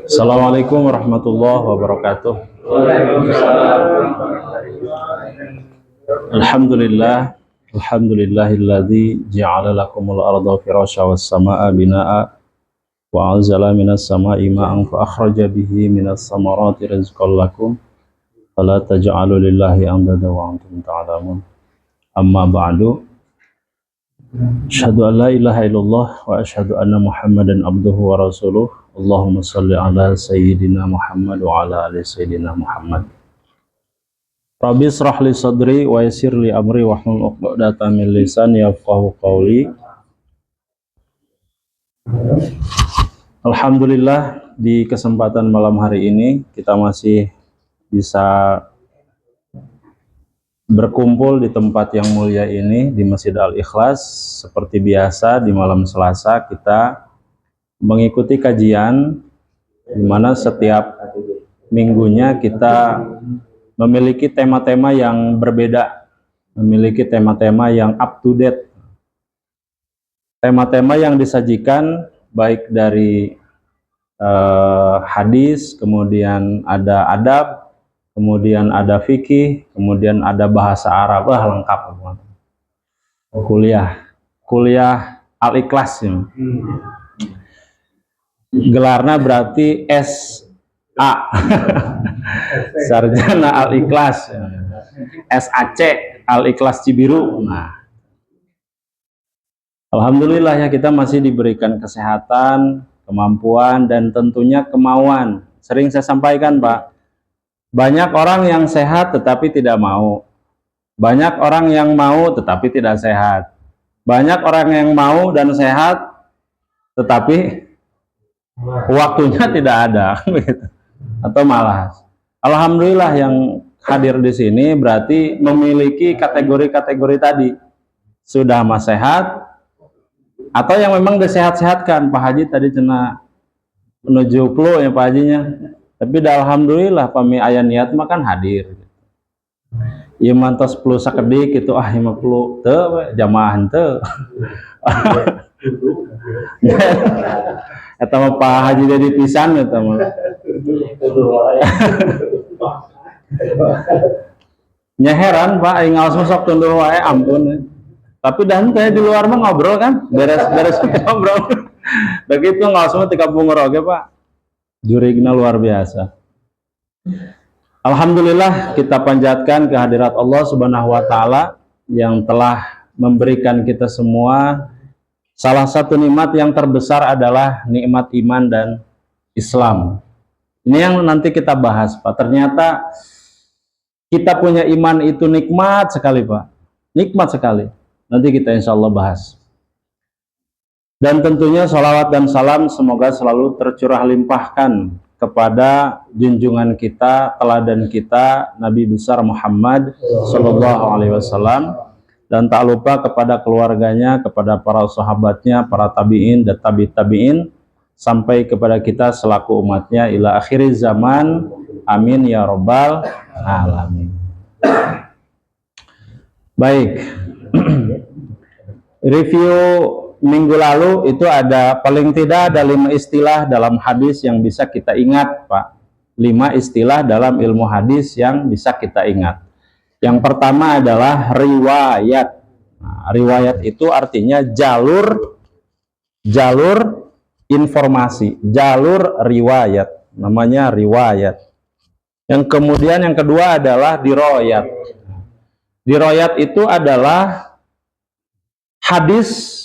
Assalamualaikum warahmatullahi wabarakatuh. Alhamdulillah, alhamdulillahilladzi ja'ala lakumul arda firasya was samaa'a binaa'a wa anzala minas samaa'i ma'an fa akhraja bihi minas samarati rizqan lakum fala taj'alu lillahi andada wa antum ta'lamun. Amma ba'du. Asyhadu an la ilaha illallah wa asyhadu anna Muhammadan abduhu wa rasuluh. Allahumma salli ala sayyidina Muhammad wa ala ali sayyidina Muhammad. Rabbi israh li sadri wa yassir li amri wahlul 'uqdatam min lisani yafqahu qawli. Alhamdulillah, di kesempatan malam hari ini kita masih bisa berkumpul di tempat yang mulia ini, di Masjid Al-Ikhlas. Seperti biasa di malam Selasa kita mengikuti kajian, di mana setiap minggunya kita memiliki tema-tema yang berbeda, memiliki tema-tema yang up to date, tema-tema yang disajikan baik dari hadis, kemudian ada adab, kemudian ada fikih, kemudian ada bahasa Arab. Lengkap kuliah Al-Ikhlas ya. Gelarnya berarti SA Sarjana Al-Ikhlas, SAC Al-Ikhlas Cibiru. Nah, alhamdulillah ya, kita masih diberikan kesehatan, kemampuan, dan tentunya kemauan. Sering saya sampaikan, Pak, banyak orang yang sehat tetapi tidak mau. Banyak orang yang mau tetapi tidak sehat. Banyak orang yang mau dan sehat tetapi waktunya tidak ada, atau malas. Alhamdulillah yang hadir di sini berarti memiliki kategori-kategori tadi. Sudah mas sehat, atau yang memang disehat-sehatkan. Pak Haji tadi cina menuju flu ya Pak Hajinya. Tapi dah alhamdulillah pami aya niat mah kan hadir. Ieu mantos flu sakedik itu ieu mah flu teu jamaah teu. Eta mah Pak Haji jadi pisan eta mah. Nya heran Pak aing ngaos sok tunduh wae ampun. Tapi dan teh di luar mah ngobrol kan, beres-beres ngobrol. Begitu ngaos mah tika bungur oge Pak. Jurigna luar biasa. Alhamdulillah kita panjatkan kehadirat Allah Subhanahu wa taala yang telah memberikan kita semua salah satu nikmat yang terbesar adalah nikmat iman dan Islam. Ini yang nanti kita bahas, Pak. Ternyata kita punya iman itu nikmat sekali, Pak. Nikmat sekali. Nanti kita insya Allah bahas. Dan tentunya sholawat dan salam semoga selalu tercurah limpahkan kepada junjungan kita, teladan kita, Nabi besar Muhammad Sallallahu Alaihi Wasallam, dan tak lupa kepada keluarganya, kepada para sahabatnya, para tabiin dan tabiin, sampai kepada kita selaku umatnya ila akhir zaman. Amin ya robbal alamin. Baik. Review minggu lalu itu ada paling tidak ada 5 istilah dalam hadis yang bisa kita ingat, Pak. 5 istilah dalam ilmu hadis yang bisa kita ingat. Yang pertama adalah riwayat. Nah, riwayat itu artinya jalur informasi, jalur riwayat, namanya riwayat. Yang kemudian yang kedua adalah diroyat. Diroyat itu adalah hadis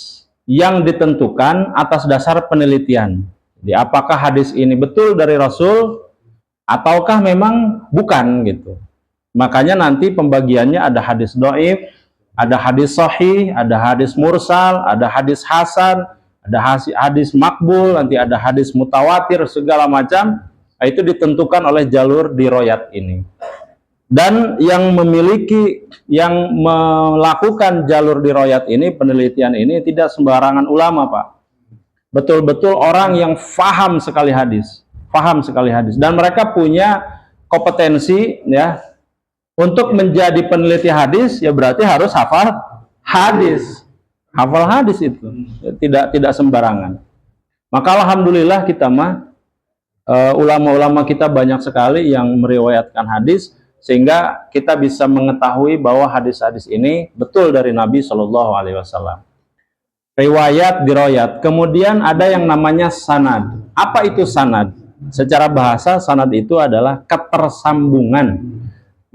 yang ditentukan atas dasar penelitian. Jadi apakah hadis ini betul dari Rasul ataukah memang bukan gitu. Makanya nanti pembagiannya ada hadis dhaif, ada hadis sahih, ada hadis mursal, ada hadis hasan, ada hadis makbul, nanti ada hadis mutawatir, segala macam. Itu ditentukan oleh jalur diroyat ini. Dan yang melakukan jalur diroyat ini, penelitian ini tidak sembarangan ulama, Pak. Betul-betul orang yang faham sekali hadis, dan mereka punya kompetensi ya untuk menjadi peneliti hadis. Ya berarti harus hafal hadis itu tidak sembarangan. Maka alhamdulillah kita mah ulama-ulama kita banyak sekali yang meriwayatkan hadis, sehingga kita bisa mengetahui bahwa hadis-hadis ini betul dari Nabi Shallallahu Alaihi Wasallam. Riwayat diroyat. Kemudian ada yang namanya sanad. Apa itu sanad? Secara bahasa, sanad itu adalah ketersambungan.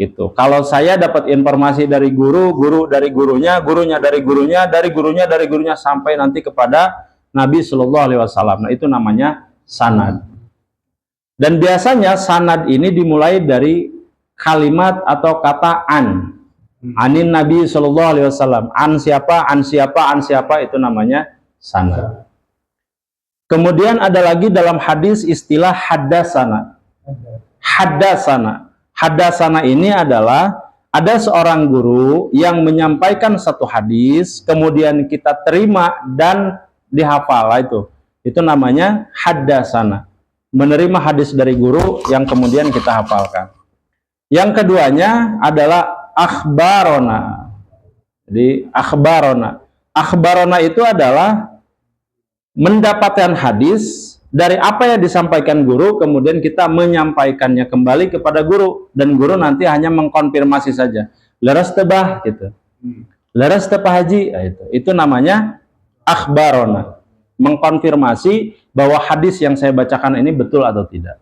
Gitu. Kalau saya dapat informasi dari guru, guru dari gurunya, gurunya dari gurunya, dari gurunya dari gurunya sampai nanti kepada Nabi Shallallahu Alaihi Wasallam. Nah, itu namanya sanad. Dan biasanya sanad ini dimulai dari kalimat atau kata an. Anin Nabi Shallallahu Alaihi Wasallam. An siapa, an siapa, an siapa, itu namanya sanad. Kemudian ada lagi dalam hadis istilah haddasana. Haddasana. Haddasana ini adalah ada seorang guru yang menyampaikan satu hadis, kemudian kita terima dan dihafal. Itu namanya haddasana. Menerima hadis dari guru yang kemudian kita hafalkan. Yang keduanya adalah akhbarona. Jadi akhbarona. Akhbarona itu adalah mendapatkan hadis dari apa yang disampaikan guru, kemudian kita menyampaikannya kembali kepada guru, dan guru nanti hanya mengkonfirmasi saja. Leres tebah gitu. Leres tebah haji, itu namanya akhbarona. Mengkonfirmasi bahwa hadis yang saya bacakan ini betul atau tidak.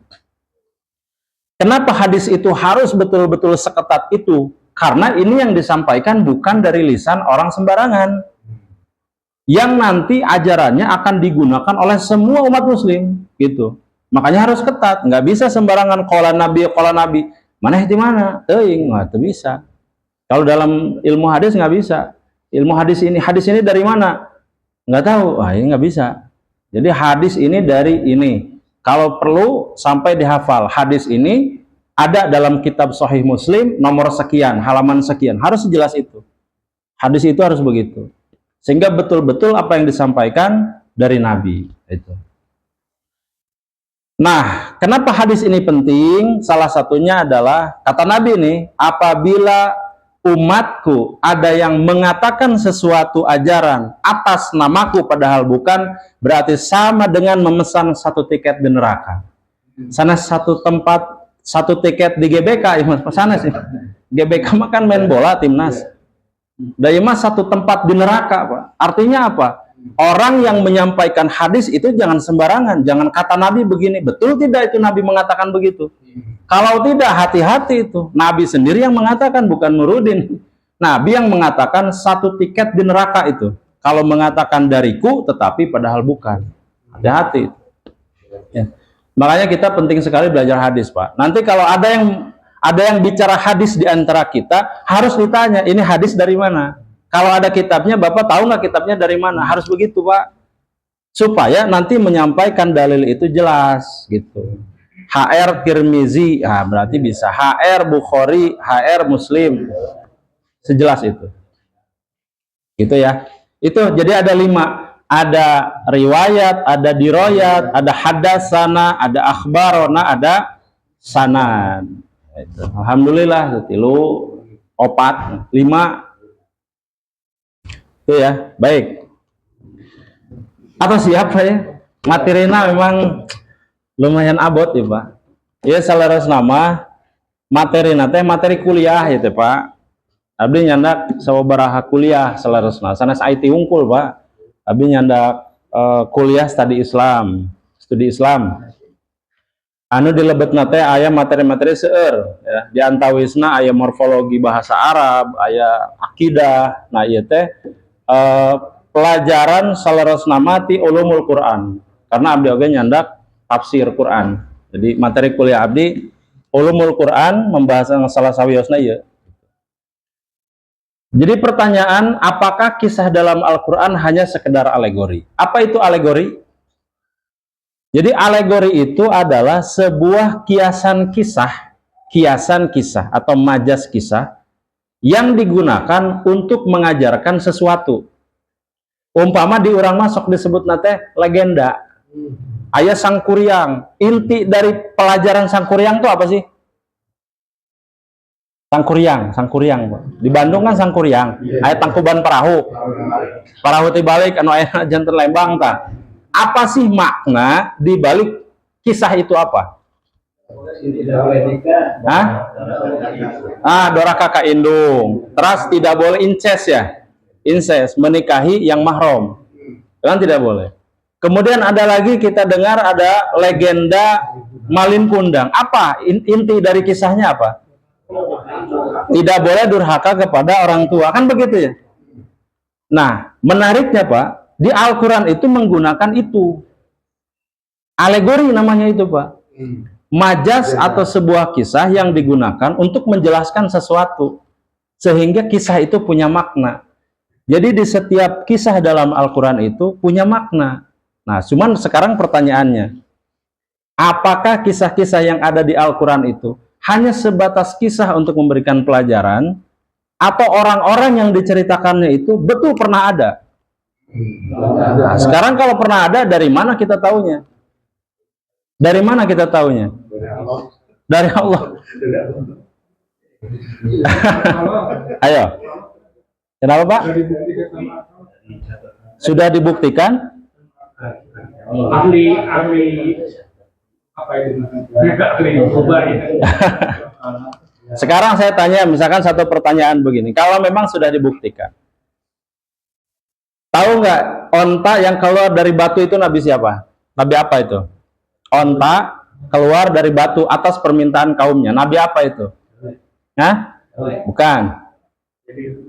Kenapa hadis itu harus betul-betul seketat itu? Karena ini yang disampaikan bukan dari lisan orang sembarangan, yang nanti ajarannya akan digunakan oleh semua umat muslim, gitu. Makanya harus ketat, nggak bisa sembarangan qala nabi, mana di mana? Teuing, nggak bisa. Kalau dalam ilmu hadis nggak bisa. Ilmu hadis ini dari mana? Nggak tahu, ini nggak bisa. Jadi hadis ini dari ini. Kalau perlu sampai dihafal. Hadis ini ada dalam kitab Sahih Muslim, nomor sekian, halaman sekian. Harus jelas itu. Hadis itu harus begitu. Sehingga betul-betul apa yang disampaikan dari Nabi. Itu. Nah, kenapa hadis ini penting? Salah satunya adalah, kata Nabi nih, apabila umatku ada yang mengatakan sesuatu ajaran atas namaku padahal bukan, berarti sama dengan memesan satu tiket di neraka. Sana satu tempat, satu tiket di GBK, sana sih. GBK makan main bola timnas. Dari mas satu tempat di neraka, Pak. Artinya apa? Orang yang menyampaikan hadis itu jangan sembarangan, jangan kata Nabi begini. Betul tidak itu Nabi mengatakan begitu? Kalau tidak, hati-hati itu. Nabi sendiri yang mengatakan, bukan Nuruddin. Nabi yang mengatakan satu tiket di neraka itu. Kalau mengatakan dariku, tetapi padahal bukan. Hati-hati. Ya. Makanya kita penting sekali belajar hadis, Pak. Nanti kalau ada yang bicara hadis di antara kita, harus ditanya, ini hadis dari mana? Kalau ada kitabnya, Bapak tahu nggak kitabnya dari mana? Harus begitu, Pak. Supaya nanti menyampaikan dalil itu jelas, gitu. HR Tirmizi, berarti bisa. HR Bukhari, HR Muslim. Sejelas itu. Gitu ya. Itu, jadi ada 5. Ada riwayat, ada diroyat, ada hadasana, ada akhbarona, ada sanad. Alhamdulillah, tilu, 4, 5. Itu ya, baik. Apa siapa ya? Materina memang lumayan abot ya, Pak. Ya, salaras nama materina teh materi kuliah ya, Pak. Abdi nyandak sababaraha kuliah salarasna. Sanes IT unggul, Pak. Abdi nyandak kuliah studi Islam. Anu dilebetna teh aya materi-materi seueur ya. Di antawisna aya morfologi bahasa Arab, aya akidah. Nah, ieu teh pelajaran salarosna mati ulumul Quran. Karena abdi oge nyandak tafsir Quran. Jadi materi kuliah abdi ulumul Quran, membahas salah sawiosna ieu. Jadi pertanyaan, apakah kisah dalam Al-Quran hanya sekedar alegori? Apa itu alegori? Jadi alegori itu adalah sebuah kiasan kisah atau majas kisah yang digunakan untuk mengajarkan sesuatu. Umpama di urang masuk disebut nate legenda. Aya sangkuriang. Inti dari pelajaran sangkuriang itu apa sih? Sangkuriang. Di Bandung kan sangkuriang. Aya tangkuban perahu. Perahu tibalik anu aya janten Lembang tah. Apa sih makna di balik kisah itu apa? Hah? Dora kakak indung. Terus tidak boleh incest ya? Incest, menikahi yang mahram. Kan tidak boleh. Kemudian ada lagi kita dengar ada legenda Malin Kundang. Apa inti dari kisahnya apa? Tidak boleh durhaka kepada orang tua, kan begitu ya? Nah, menariknya Pak, di Al-Quran itu menggunakan itu. Alegori namanya itu Pak. Majas atau sebuah kisah yang digunakan untuk menjelaskan sesuatu. Sehingga kisah itu punya makna. Jadi di setiap kisah dalam Al-Quran itu punya makna. Nah, cuman sekarang pertanyaannya, apakah kisah-kisah yang ada di Al-Quran itu hanya sebatas kisah untuk memberikan pelajaran, atau orang-orang yang diceritakannya itu betul pernah ada? Nah, sekarang kalau pernah ada, dari mana kita tahunya? Dari mana kita tahunya? Dari Allah. Ayo. Kenapa Pak? Sudah dibuktikan? Ahli apa itu? Sekarang saya tanya, misalkan satu pertanyaan begini, kalau memang sudah dibuktikan, tahu nggak onta yang keluar dari batu itu nabi siapa? Nabi apa itu? Onta keluar dari batu atas permintaan kaumnya, nabi apa itu? Hah? Bukan.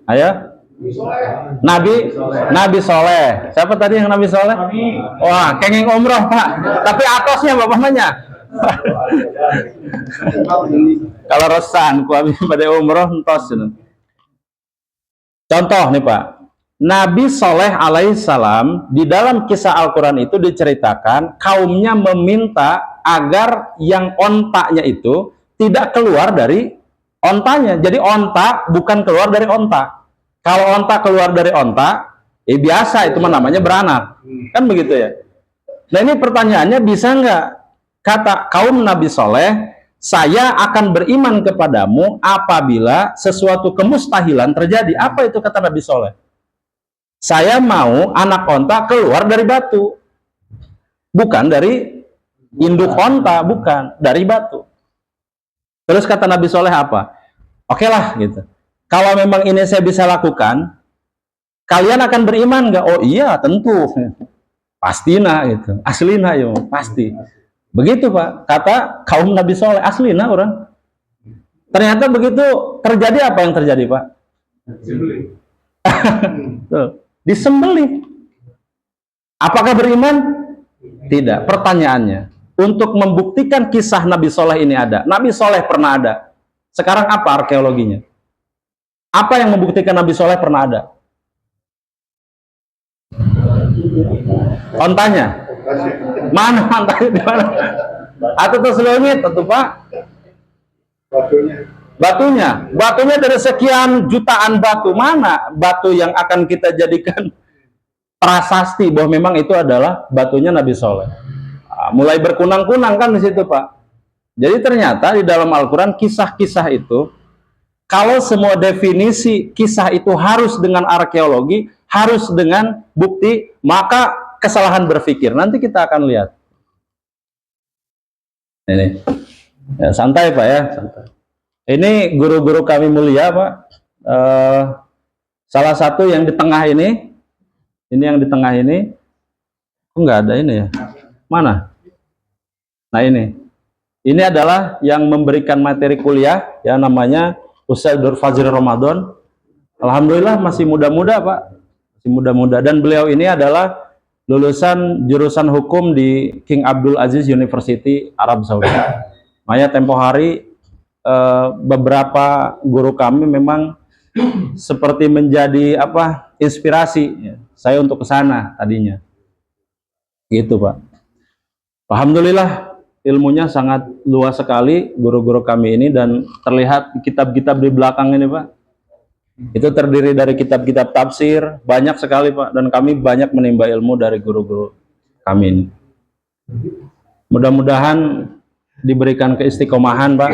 Ayo. Nabi Soleh. Siapa tadi yang Nabi Soleh? Wah, kenging umroh Pak. Tapi atosnya bapaknya. Kalau resan, kuabi pada umroh entos. Contoh nih Pak, Nabi Soleh alaihissalam di dalam kisah Al-Quran itu diceritakan kaumnya meminta agar yang ontaknya itu tidak keluar dari ontanya. Jadi onta bukan keluar dari onta. Kalau onta keluar dari onta, biasa itu namanya beranak, kan begitu ya. Nah ini pertanyaannya, bisa nggak kata kaum Nabi Soleh, saya akan beriman kepadamu apabila sesuatu kemustahilan terjadi. Apa itu kata Nabi Soleh? Saya mau anak onta keluar dari batu, bukan dari induk onta, bukan dari batu. Terus kata Nabi Soleh apa? Oke lah gitu. Kalau memang ini saya bisa lakukan, kalian akan beriman nggak? Oh iya, tentu. Pastinya gitu. Aslina yo, pasti. Begitu Pak, kata kaum Nabi Soleh, aslina orang. Ternyata begitu terjadi, apa yang terjadi Pak? Disembelih. Apakah beriman? Tidak. Pertanyaannya, untuk membuktikan kisah Nabi Soleh ini ada. Nabi Soleh pernah ada. Sekarang apa arkeologinya? Apa yang membuktikan Nabi Soleh pernah ada? Ontanya? Mana ontanya? Di mana? Atau terselingit, tentu Pak? Batunya. Batunya dari sekian jutaan batu. Mana batu yang akan kita jadikan prasasti bahwa memang itu adalah batunya Nabi Soleh? Mulai berkunang-kunang kan di situ Pak. Jadi ternyata di dalam Al-Quran kisah-kisah itu, kalau semua definisi kisah itu harus dengan arkeologi, harus dengan bukti, maka kesalahan berpikir. Nanti kita akan lihat. Ini ya, santai Pak ya, santai. Ini guru-guru kami mulia Pak. Salah satu yang di tengah ini yang di tengah ini, kok nggak ada ini ya? Mana? Nah ini adalah yang memberikan materi kuliah, ya namanya Ustaz Dur Fazil Ramadan. Alhamdulillah masih muda-muda Pak, masih muda-muda, dan beliau ini adalah lulusan jurusan hukum di King Abdul Aziz University Arab Saudi. Makanya tempo hari beberapa guru kami memang seperti menjadi inspirasi ya, saya untuk ke sana tadinya. Gitu Pak. Alhamdulillah ilmunya sangat luas sekali guru-guru kami ini, dan terlihat kitab-kitab di belakang ini Pak, itu terdiri dari kitab-kitab tafsir, banyak sekali Pak, dan kami banyak menimba ilmu dari guru-guru kami ini. Mudah-mudahan diberikan keistiqomahan Pak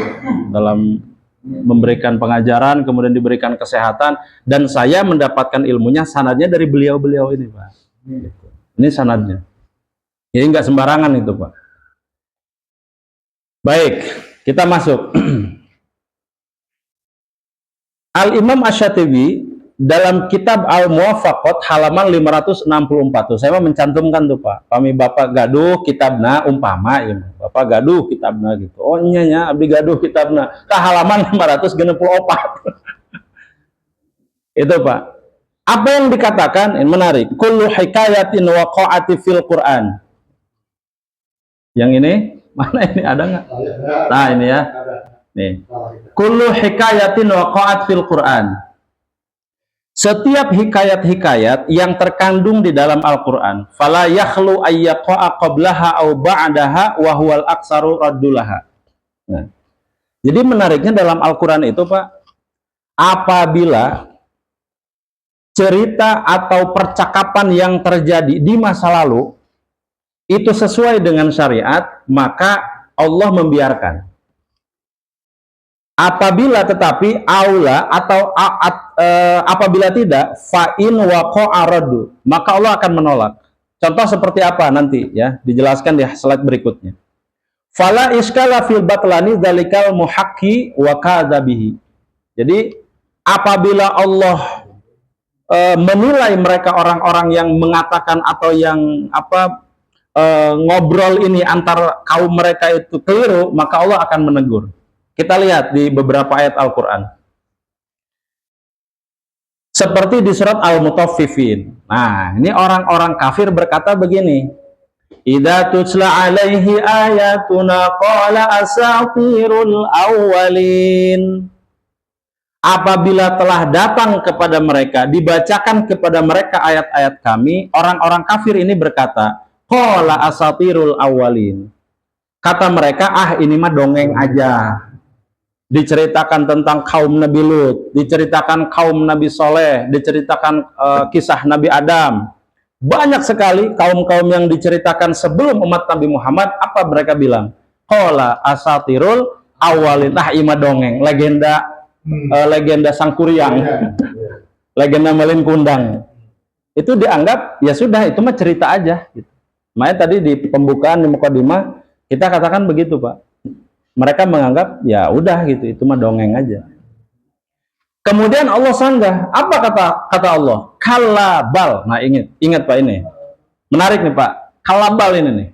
dalam memberikan pengajaran, kemudian diberikan kesehatan, dan saya mendapatkan ilmunya sanadnya dari beliau-beliau ini Pak. Ini sanadnya, jadi nggak sembarangan itu Pak. Baik, kita masuk. Al-Imam Asy-Syatibi dalam kitab Al-Muwafaqat halaman 564 tuh, saya mau mencantumkan tuh Pak, kami Bapak gaduh kitabna umpama ya, Bapak gaduh kitabna gitu. Oh nya abdi gaduh kitabna ke halaman 564. Itu Pak. Apa yang dikatakan? Ini menarik. Kullu hikayatin waqa'ati fil Qur'an. Yang ini mana ini ada nggak? Nah ini ya. Nih. Kullu hikayatin waqa'at fil Qur'an. Setiap hikayat-hikayat yang terkandung di dalam Al-Qur'an, fala yakhlu ayyaqa'a qablaha aw ba'daha wa huwal aksaru raddulaha. Nah. Jadi menariknya dalam Al-Qur'an itu, Pak, apabila cerita atau percakapan yang terjadi di masa lalu itu sesuai dengan syariat, maka Allah membiarkan. Apabila tetapi aula atau apabila tidak, fa'in waqa'a raddu, maka Allah akan menolak. Contoh seperti apa nanti ya, dijelaskan di slide berikutnya. Fala iskala fil batlani dzalikal muhaqqi wa kadzabihi. Jadi apabila Allah menilai mereka orang-orang yang mengatakan atau yang ngobrol ini antar kaum mereka itu keliru, maka Allah akan menegur. Kita lihat di beberapa ayat Al-Quran. Seperti di surat Al-Mutaffifin. Nah, ini orang-orang kafir berkata begini. Idza tutla alaihi ayatuna qala asatirul awwalin. Apabila telah datang kepada mereka, dibacakan kepada mereka ayat-ayat kami, orang-orang kafir ini berkata, qala asatirul awwalin. Kata mereka, ini mah dongeng aja. Diceritakan tentang kaum Nabi Lut, diceritakan kaum Nabi Soleh, diceritakan kisah Nabi Adam. Banyak sekali kaum-kaum yang diceritakan sebelum umat Nabi Muhammad. Apa mereka bilang? Qala asatirul awwalin. Ima dongeng, legenda Sangkuriang, legenda Malin Kundang. Itu dianggap ya sudah, itu mah cerita aja. Gitu. Makanya tadi di pembukaan di Mukadimah kita katakan begitu, Pak. Mereka menganggap ya udah gitu, itu mah dongeng aja. Kemudian Allah sanggah. Apa kata Allah? Kalabal. Nah ingat Pak, ini menarik nih Pak. Kalabal ini nih.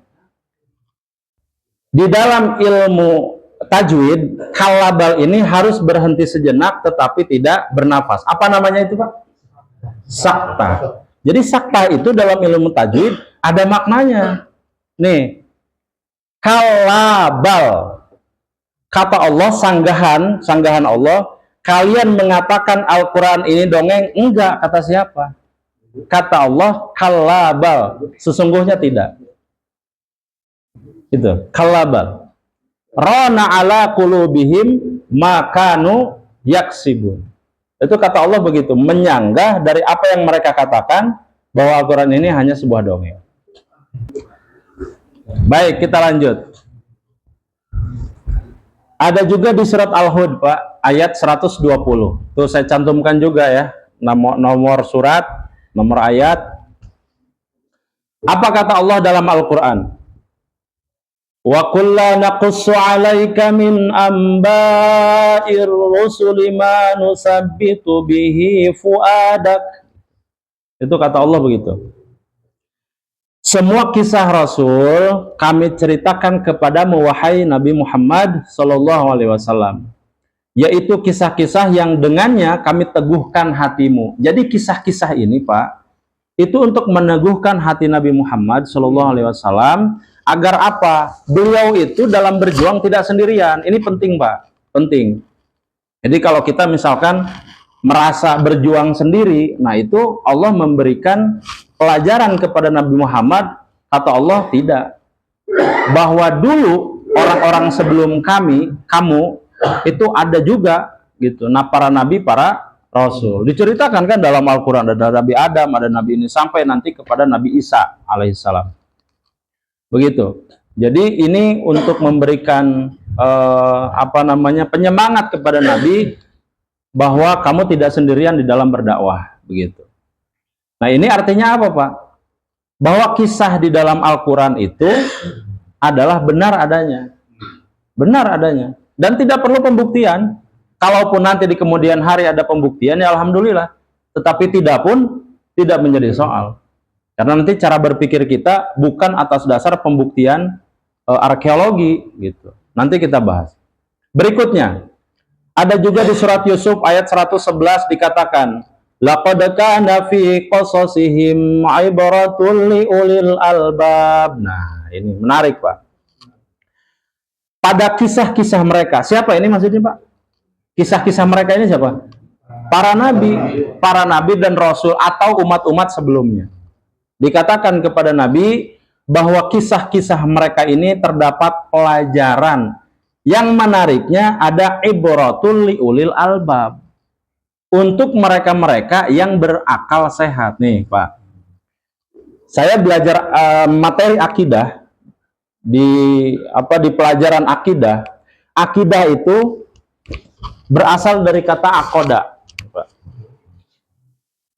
Di dalam ilmu tajwid, kalabal ini harus berhenti sejenak tetapi tidak bernafas. Apa namanya itu Pak? Sakta. Jadi sakta itu dalam ilmu tajwid ada maknanya. Nih, kalabal. Kata Allah, sanggahan Allah, kalian mengatakan Al-Quran ini dongeng. Enggak, kata siapa? Kata Allah, kalabal. Sesungguhnya tidak. Itu, kalabal. Rana ala qulubihim makanu yaksibun. Itu kata Allah begitu, menyanggah dari apa yang mereka katakan, bahwa Al-Quran ini hanya sebuah dongeng. Baik, kita lanjut. Ada juga di surat Al-Hud, Pak, ayat 120. Tuh saya cantumkan juga ya, nomor surat, nomor ayat. Apa kata Allah dalam Al-Quran? Wa kulla naqussu 'alaika min amba'ir rusuli ma nusabbitu bihi fuadak. Itu kata Allah begitu. Semua kisah Rasul kami ceritakan kepadamu wahai Nabi Muhammad Sallallahu Alaihi Wasallam, yaitu kisah-kisah yang dengannya kami teguhkan hatimu. Jadi kisah-kisah ini Pak, itu untuk meneguhkan hati Nabi Muhammad Sallallahu Alaihi Wasallam agar apa? Beliau itu dalam berjuang tidak sendirian. Ini penting Pak, penting. Jadi kalau kita misalkan merasa berjuang sendiri, nah itu Allah memberikan pelajaran kepada Nabi Muhammad. Kata Allah tidak, bahwa dulu orang-orang sebelum kamu itu ada juga gitu. Nah para nabi, para rasul diceritakan kan dalam Al-Quran, ada Nabi Adam, ada Nabi ini, sampai nanti kepada Nabi Isa alaihissalam. Begitu. Jadi ini untuk memberikan penyemangat kepada Nabi bahwa kamu tidak sendirian di dalam berdakwah, begitu. Nah ini artinya apa Pak? Bahwa kisah di dalam Al-Quran itu adalah benar adanya. benar adanya dan tidak perlu pembuktian. Kalaupun nanti di kemudian hari ada pembuktian, ya alhamdulillah. Tetapi tidak menjadi soal. Karena nanti cara berpikir kita bukan atas dasar pembuktian arkeologi gitu. Nanti kita bahas. Berikutnya, ada juga di surat Yusuf ayat 111 dikatakan, laqad kana fi qasasihim ibratun liulil albab. Nah, ini menarik, Pak. Pada kisah-kisah mereka, siapa ini maksudnya, Pak? Kisah-kisah mereka ini siapa? Para nabi dan rasul atau umat-umat sebelumnya. Dikatakan kepada Nabi bahwa kisah-kisah mereka ini terdapat pelajaran. Yang menariknya ada ibratul liulil albab. Untuk mereka-mereka yang berakal sehat. Nih, Pak. Saya belajar materi akidah di pelajaran akidah. Akidah itu berasal dari kata akoda.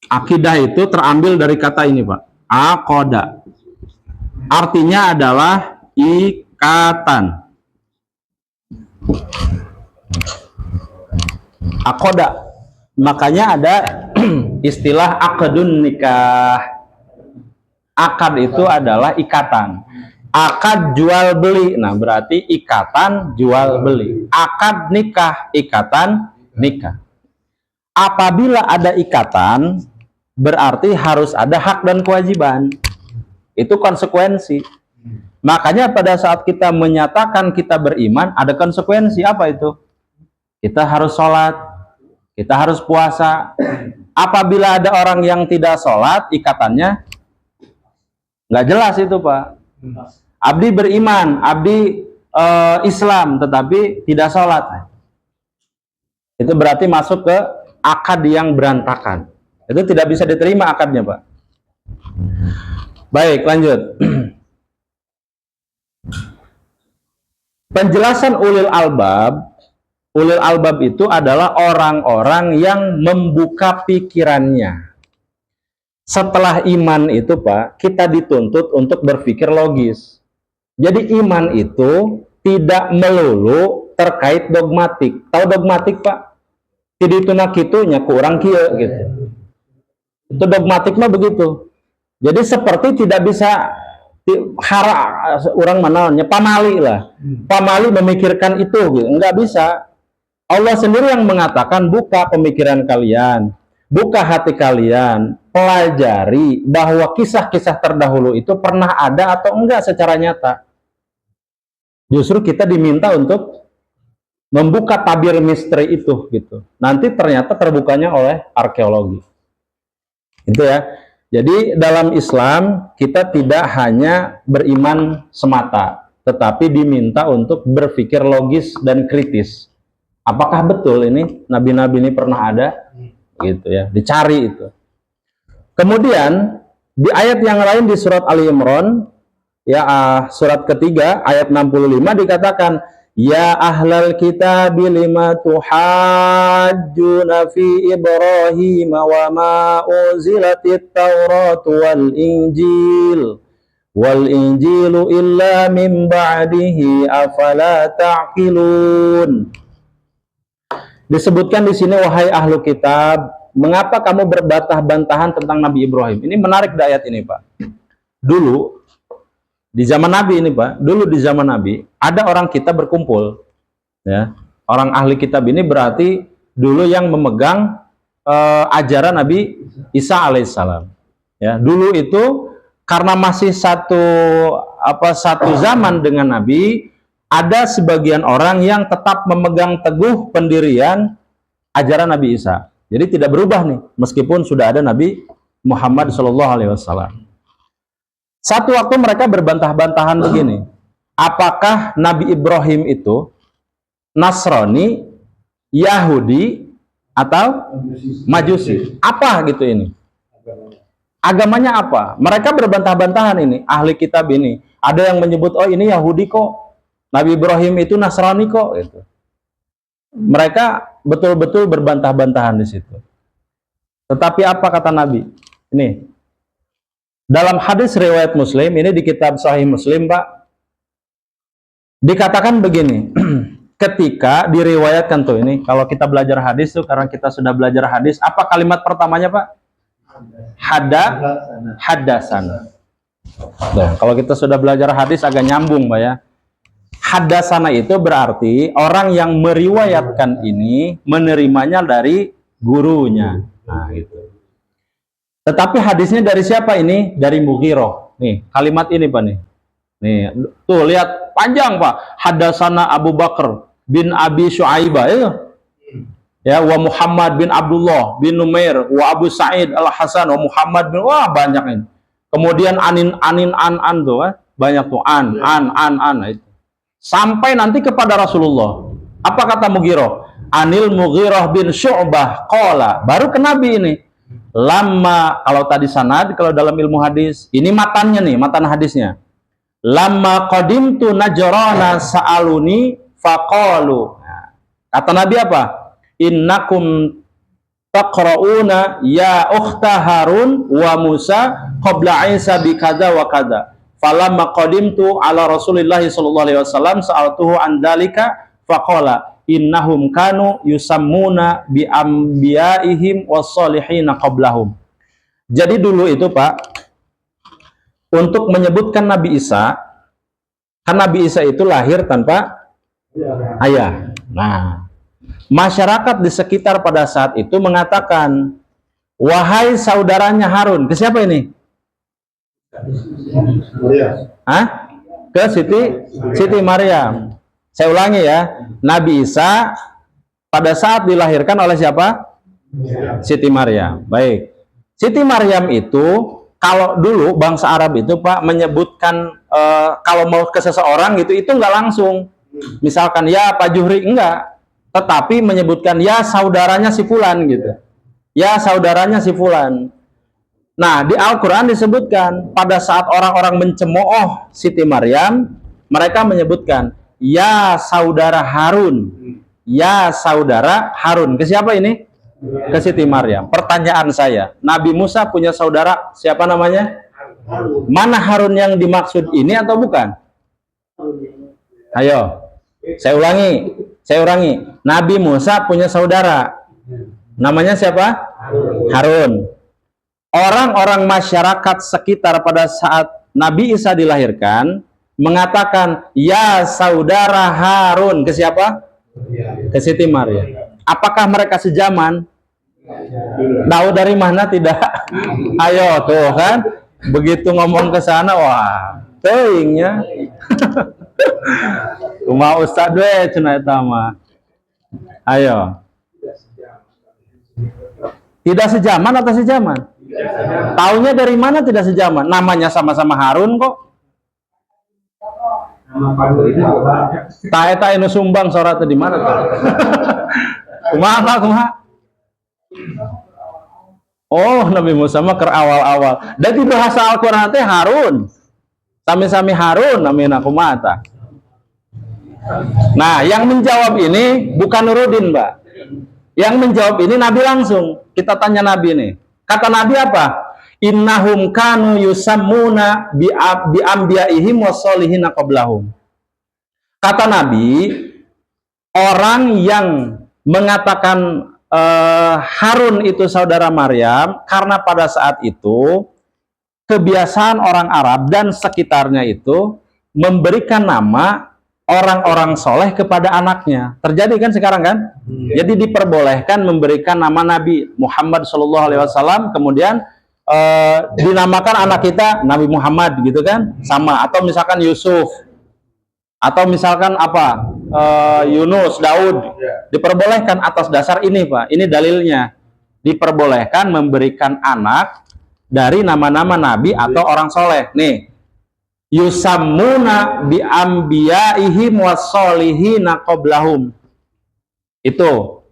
Akidah itu terambil dari kata ini, Pak. Akoda. Artinya adalah ikatan. Akoda. Makanya ada istilah akadun nikah. Akad itu adalah ikatan. Akad jual beli. Nah, berarti ikatan jual beli. Akad nikah, ikatan nikah. Apabila ada ikatan, berarti harus ada hak dan kewajiban. Itu konsekuensi. Makanya pada saat kita menyatakan kita beriman, ada konsekuensi. Apa itu? Kita harus sholat, kita harus puasa. Apabila ada orang yang tidak sholat, ikatannya nggak jelas itu, Pak. Abdi beriman, abdi Islam, tetapi tidak sholat. Itu berarti masuk ke akad yang berantakan. Itu tidak bisa diterima akadnya, Pak. Baik, lanjut. Penjelasan ulil albab. Ulil albab itu adalah orang-orang yang membuka pikirannya. Setelah iman itu, Pak, kita dituntut untuk berpikir logis. Jadi iman itu tidak melulu terkait dogmatik. Tahu dogmatik, Pak? Jadi itu nak itunya kurang kia gitu. Itu dogmatik mah begitu. Jadi seperti tidak bisa orang mananya pamali lah. Pamali memikirkan itu gitu. Enggak bisa. Allah sendiri yang mengatakan buka pemikiran kalian, buka hati kalian, pelajari bahwa kisah-kisah terdahulu itu pernah ada atau enggak secara nyata. Justru kita diminta untuk membuka tabir misteri itu gitu. Nanti ternyata terbukanya oleh arkeologi. Itu ya. Jadi dalam Islam kita tidak hanya beriman semata, tetapi diminta untuk berpikir logis dan kritis. Apakah betul ini nabi-nabi ini pernah ada? Gitu ya. Dicari itu. Kemudian di ayat yang lain di surat Ali Imran ya surat ketiga ayat 65 dikatakan ya ahlal kitab lima tuhajjuna fi Ibrahim wa ma unzilatit Taurat wal injilu illa min ba'dihi afala ta'qilun. Disebutkan di sini wahai ahlu kitab, mengapa kamu berbantah-bantahan tentang Nabi Ibrahim? Ini menarik di ayat ini, Pak. Dulu di zaman Nabi ini, Pak, dulu di zaman Nabi ada orang kita berkumpul, ya. Orang ahli kitab ini berarti dulu yang memegang ajaran Nabi Isa alaihissalam. Ya, dulu itu karena masih satu zaman dengan Nabi, ada sebagian orang yang tetap memegang teguh pendirian ajaran Nabi Isa. Jadi tidak berubah nih, meskipun sudah ada Nabi Muhammad SAW. Satu waktu mereka berbantah-bantahan begini, apakah Nabi Ibrahim itu Nasrani, Yahudi, atau Majusi? Apa gitu ini? Agamanya apa? Mereka berbantah-bantahan ini, ahli kitab ini. Ada yang menyebut, oh ini Yahudi kok. Nabi Ibrahim itu Nasrani kok. Gitu. Mereka betul-betul berbantah-bantahan di situ. Tetapi apa kata Nabi? Ini. Dalam hadis riwayat Muslim, ini di kitab Sahih Muslim, Pak. Dikatakan begini, ketika diriwayatkan tuh ini, kalau kita belajar hadis tuh, karena kita sudah belajar hadis, apa kalimat pertamanya Pak? Hadasana. Tuh, kalau kita sudah belajar hadis agak nyambung Pak ya. Hadasana itu berarti orang yang meriwayatkan ini menerimanya dari gurunya. Nah, gitu. Tetapi hadisnya dari siapa ini? Dari Mughirah. Nih, kalimat ini Pak nih. Nih, tuh lihat panjang Pak. Hadasana Abu Bakar bin Abi Syuaibah itu. Ya, wa Muhammad bin Abdullah bin Numair, wa Abu Sa'id Al-Hasan, wa Muhammad bin, wah banyak ini. Kemudian an tuh, banyak tuh an. Nah, itu. Sampai nanti kepada Rasulullah. Apa kata Mughirah? Anil Mughirah bin Syu'bah qala. Baru ke Nabi ini. Lama, kalau tadi sanad, kalau dalam ilmu hadis, ini matannya nih, matan hadisnya. Lama qadimtu Najrana sa'aluni faqalu. Nah, kata Nabi apa? Innakum taqra'una ya ukhta Harun wa Musa qabla Isa bi kadza wa kadza. Falamma qadimtu ala Rasulillah sallallahu alaihi wasallam sa'altuhu an dzalika faqala innahum kanu yusammuna bi anbiya'ihim was-solihin qablahum. Jadi dulu itu Pak, untuk menyebutkan Nabi Isa, kan Nabi Isa itu lahir tanpa ayah. Nah, masyarakat di sekitar pada saat itu mengatakan, wahai saudaranya Harun, ke siapa ini? Hah? Ke Siti Maryam. Saya ulangi ya, Nabi Isa pada saat dilahirkan oleh siapa? Siti Maryam. Baik. Siti Maryam itu, kalau dulu bangsa Arab itu Pak menyebutkan kalau mau ke seseorang gitu, itu nggak langsung. Misalkan ya Pak Juhri, enggak. Tetapi menyebutkan ya saudaranya si fulan gitu. Ya saudaranya si fulan. Nah, di Al-Qur'an disebutkan pada saat orang-orang mencemooh Siti Maryam, mereka menyebutkan ya saudara Harun. Ya saudara Harun. Ke siapa ini? Ke Siti Maryam. Pertanyaan saya, Nabi Musa punya saudara siapa namanya? Mana Harun yang dimaksud ini atau bukan? Ayo. Saya ulangi. Nabi Musa punya saudara. Namanya siapa? Harun. Orang-orang masyarakat sekitar pada saat Nabi Isa dilahirkan mengatakan, ya saudara Harun. Ke siapa? Ke Siti Maryam. Apakah mereka sejaman? Tahu dari mana? Tidak. Ayo tuh kan. Begitu ngomong ke sana, wah, teingnya. Cuma Ustadz we cenah eta mah. Ayo. Tidak sejaman atau sejaman? Taunya dari mana tidak sejaman? Namanya sama-sama Harun kok. Ta eta anu sumbang sorat di mana tuh? Kumaha? Oh, Nabi Musa mah keur awal-awal. Dan di bahasa Al-Qur'an teh Harun. Sami-sami Harun namina kumaha ta? Nah, yang menjawab ini bukan Nurudin, Mbak. Yang menjawab ini Nabi langsung. Kita tanya Nabi nih. Kata Nabi apa? Innahum kanu yusammuna bi anbiya'ihim wassolihin qablahum. Kata Nabi, orang yang mengatakan Harun itu saudara Maryam karena pada saat itu kebiasaan orang Arab dan sekitarnya itu memberikan nama orang-orang soleh kepada anaknya. Terjadi kan sekarang kan? Jadi diperbolehkan memberikan nama Nabi Muhammad SAW, kemudian dinamakan anak kita Nabi Muhammad gitu kan? Sama. Atau misalkan Yusuf, atau misalkan apa? Yunus, Daud. Diperbolehkan atas dasar ini Pak. Ini dalilnya. Diperbolehkan memberikan anak dari nama-nama Nabi atau orang soleh. Nih. Yusammuna bi anbiya'ihim wassolihina qablahum. Itu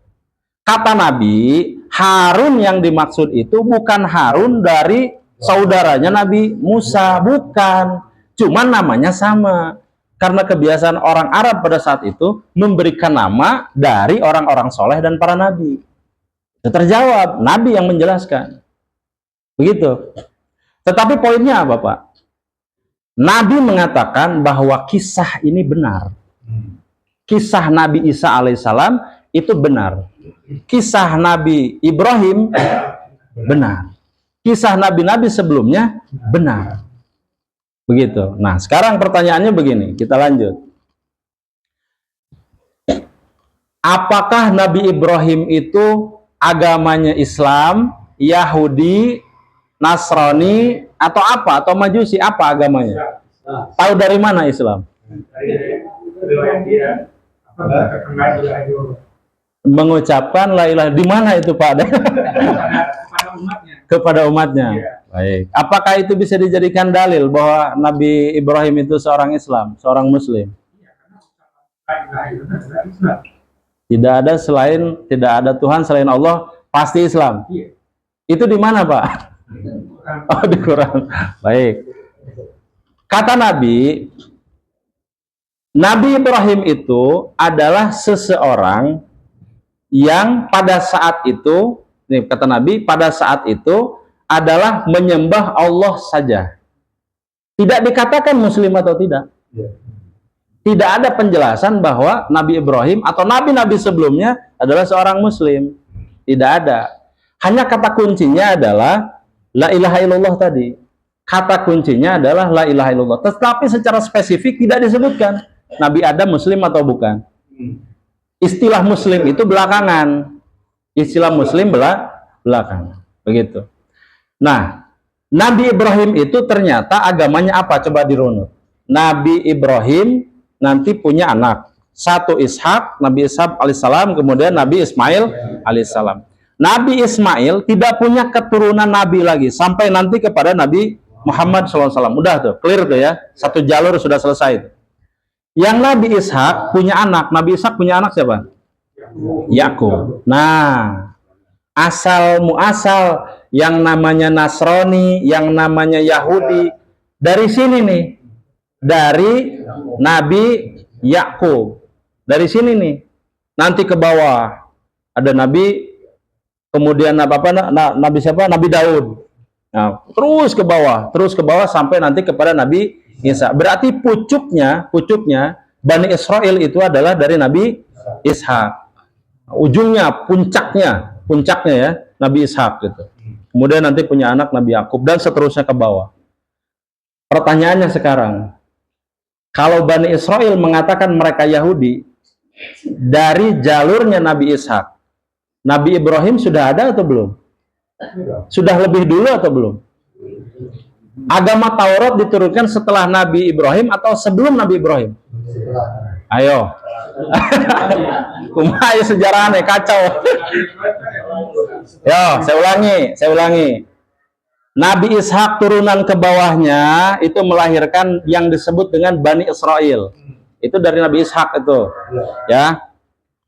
kata Nabi, Harun yang dimaksud itu bukan Harun dari saudaranya Nabi Musa, bukan. Cuman namanya sama. Karena kebiasaan orang Arab pada saat itu memberikan nama dari orang-orang soleh dan para nabi. Itu terjawab, Nabi yang menjelaskan. Begitu. Tetapi poinnya apa Pak? Nabi mengatakan bahwa kisah ini benar. Kisah Nabi Isa alaihissalam itu benar. Kisah Nabi Ibrahim benar. Kisah nabi-nabi sebelumnya benar. Begitu. Nah, sekarang pertanyaannya begini, kita lanjut. Apakah Nabi Ibrahim itu agamanya Islam, Yahudi, Nasrani, atau apa? Atau Majusi? Apa agamanya? Tahu dari mana Islam? Mengucapkan la ilaha, di mana itu Pak? Kepada umatnya. Baik. Apakah itu bisa dijadikan dalil bahwa Nabi Ibrahim itu seorang Islam, seorang Muslim? Tidak ada Tuhan selain Allah, pasti Islam. Itu di mana, Pak? Oh, di Quran. Baik. Kata Nabi Ibrahim itu adalah seseorang yang pada saat itu, nih kata Nabi, pada saat itu adalah menyembah Allah saja. Tidak dikatakan Muslim atau tidak. Tidak ada penjelasan bahwa Nabi Ibrahim atau nabi-nabi sebelumnya adalah seorang Muslim. Tidak ada. Hanya kata kuncinya adalah la ilaha illallah tadi. Kata kuncinya adalah la ilaha illallah. Tetapi secara spesifik tidak disebutkan Nabi Adam Muslim atau bukan. Istilah Muslim itu belakangan. Istilah Muslim belakangan. Begitu. Nah, Nabi Ibrahim itu ternyata agamanya apa? Coba dirunut. Nabi Ibrahim nanti punya anak. Satu Ishak, Nabi Ishak alaihissalam, kemudian Nabi Ismail alaihissalam. Nabi Ismail tidak punya keturunan Nabi lagi sampai nanti kepada Nabi Muhammad SAW. Udah tuh, clear tuh ya. Satu jalur sudah selesai. Yang Nabi Ishak punya anak. Nabi Ishak punya anak siapa? Yakub. Nah, asal muasal yang namanya Nasrani, yang namanya Yahudi dari sini nih. Dari Nabi Yakub. Dari sini nih. Nanti ke bawah ada Nabi, kemudian Nabi siapa? Nabi Daud. Nah, terus ke bawah sampai nanti kepada Nabi Isa. Berarti pucuknya Bani Israel itu adalah dari Nabi Ishak. Ujungnya, puncaknya ya, Nabi Ishak gitu. Kemudian nanti punya anak Nabi Yakub dan seterusnya ke bawah. Pertanyaannya sekarang, kalau Bani Israel mengatakan mereka Yahudi, dari jalurnya Nabi Ishak, Nabi Ibrahim sudah ada atau belum? Sudah lebih dulu atau belum? Agama Taurat diturunkan setelah Nabi Ibrahim atau sebelum Nabi Ibrahim? Ayo. Kumaha sejarahnya kacau. Yo, saya ulangi. Nabi Ishak turunan ke bawahnya itu melahirkan yang disebut dengan Bani Israel. Itu dari Nabi Ishak itu. Ya.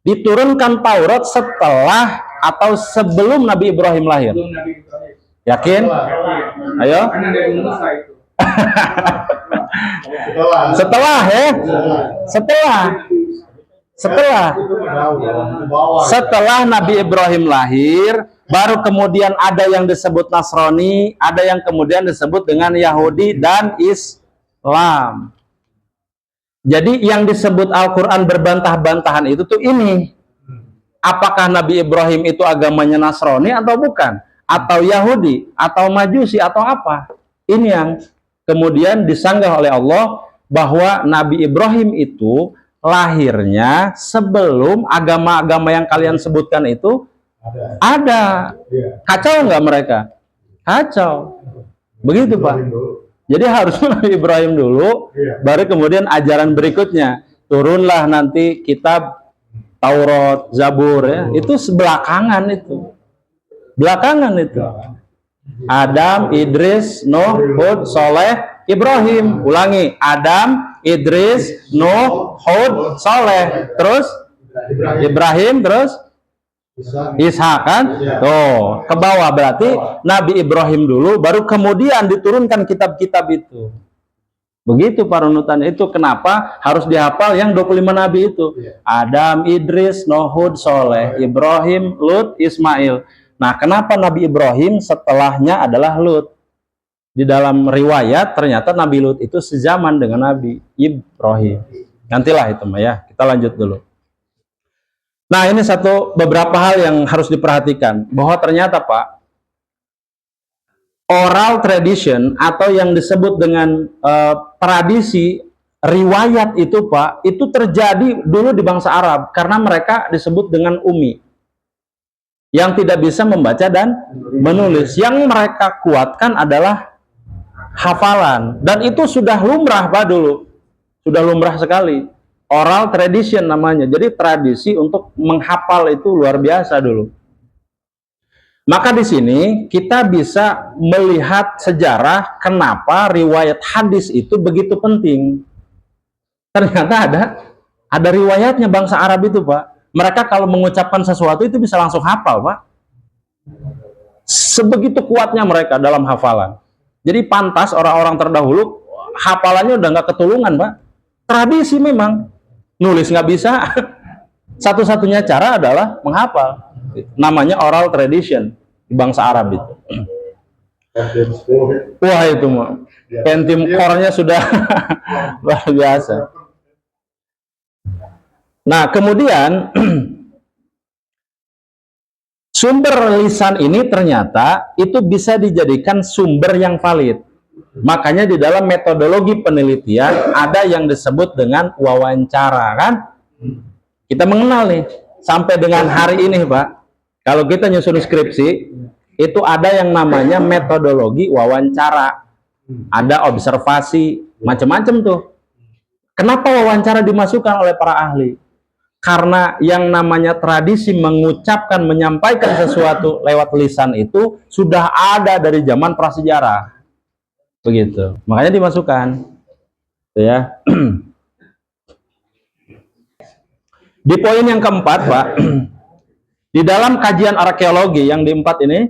Diturunkan Taurat setelah atau sebelum Nabi Ibrahim lahir? Yakin? Ayo. Setelah ya. Setelah Nabi Ibrahim lahir, baru kemudian ada yang disebut Nasrani, ada yang kemudian disebut dengan Yahudi dan Islam. Jadi yang disebut Al-Quran berbantah-bantahan itu tuh ini. Apakah Nabi Ibrahim itu agamanya Nasrani atau bukan? Atau Yahudi? Atau Majusi? Atau apa? Ini yang kemudian disanggah oleh Allah bahwa Nabi Ibrahim itu lahirnya sebelum agama-agama yang kalian sebutkan itu ada. Kacau nggak mereka? Kacau. Begitu Pak. Jadi harusnya Nabi Ibrahim dulu, baru kemudian ajaran berikutnya. Turunlah nanti kitab Taurat, Zabur ya. Itu sebelakangan itu. Belakangan itu. Adam, Idris, Nuh, Hud, Soleh, Ibrahim. Ulangi. Adam, Idris, Nuh, Hud, Soleh. Terus Ibrahim, terus Ishak kan? Tuh, ke bawah berarti Nabi Ibrahim dulu, baru kemudian diturunkan kitab-kitab itu. Begitu parunutan itu. Kenapa harus dihafal yang 25 Nabi itu? Adam, Idris, Nuh, Hud, Soleh, Ibrahim, Lut, Ismail. Nah, kenapa Nabi Ibrahim setelahnya adalah Lut? di dalam riwayat ternyata Nabi Lut itu sezaman dengan Nabi Ibrahim. Nantilah itu mah ya. Kita lanjut dulu. Nah, ini beberapa hal yang harus diperhatikan, bahwa ternyata Pak, oral tradition atau yang disebut dengan tradisi riwayat itu Pak, itu terjadi dulu di bangsa Arab karena mereka disebut dengan ummi, yang tidak bisa membaca dan menulis. Yang mereka kuatkan adalah hafalan, dan itu sudah lumrah Pak dulu, sudah lumrah sekali. Oral tradition namanya, jadi tradisi untuk menghafal itu luar biasa dulu. Maka di sini kita bisa melihat sejarah kenapa riwayat hadis itu begitu penting. Ternyata ada riwayatnya bangsa Arab itu Pak. Mereka kalau mengucapkan sesuatu itu bisa langsung hafal Pak. Sebegitu kuatnya mereka dalam hafalan. Jadi pantas orang-orang terdahulu hafalannya udah nggak ketulungan Pak. Tradisi memang, nulis nggak bisa. Satu-satunya cara adalah menghafal. Namanya oral tradition di bangsa Arab itu. Wah itu mah, Pentium core-nya sudah luar biasa. Nah kemudian sumber lisan ini ternyata itu bisa dijadikan sumber yang valid. Makanya di dalam metodologi penelitian ada yang disebut dengan wawancara kan. Kita mengenal nih sampai dengan hari ini Pak. Kalau kita nyusun skripsi itu ada yang namanya metodologi wawancara. Ada observasi macam-macam tuh. Kenapa wawancara dimasukkan oleh para ahli? Karena yang namanya tradisi mengucapkan, menyampaikan sesuatu lewat lisan itu sudah ada dari zaman prasejarah. Begitu. Makanya dimasukkan. Ya. Di poin yang keempat, Pak, di dalam kajian arkeologi yang keempat ini,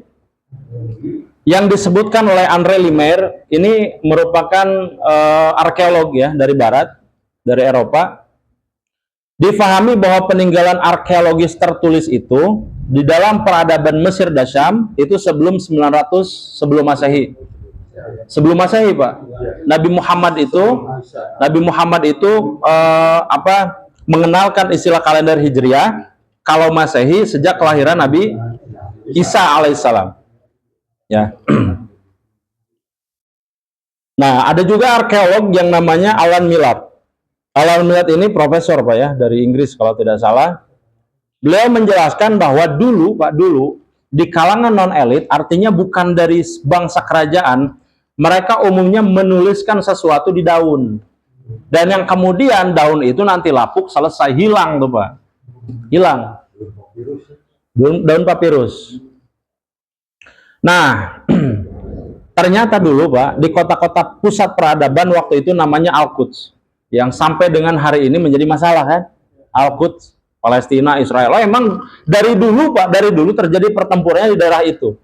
yang disebutkan oleh André Lemaire, ini merupakan arkeolog ya dari Barat, dari Eropa. Difahami bahwa peninggalan arkeologis tertulis itu di dalam peradaban Mesir dan Syam itu sebelum 900 sebelum Masehi. Sebelum Masehi, Pak. Nabi Muhammad itu mengenalkan istilah kalender Hijriah. Kalau Masehi sejak kelahiran Nabi Isa alaihissalam. Ya. Nah, ada juga arkeolog yang namanya Alan Millard. Alan Millard ini profesor Pak ya dari Inggris kalau tidak salah. Beliau menjelaskan bahwa dulu Pak, dulu di kalangan non elit, artinya bukan dari bangsa kerajaan, mereka umumnya menuliskan sesuatu di daun. Dan yang kemudian daun itu nanti lapuk, selesai, hilang tuh Pak. Hilang. Daun papirus. Nah, ternyata dulu Pak, di kota-kota pusat peradaban waktu itu namanya Al-Quds, yang sampai dengan hari ini menjadi masalah kan. Al-Quds, Palestina, Israel. Oh, emang dari dulu Pak, dari dulu terjadi pertempurannya di daerah itu.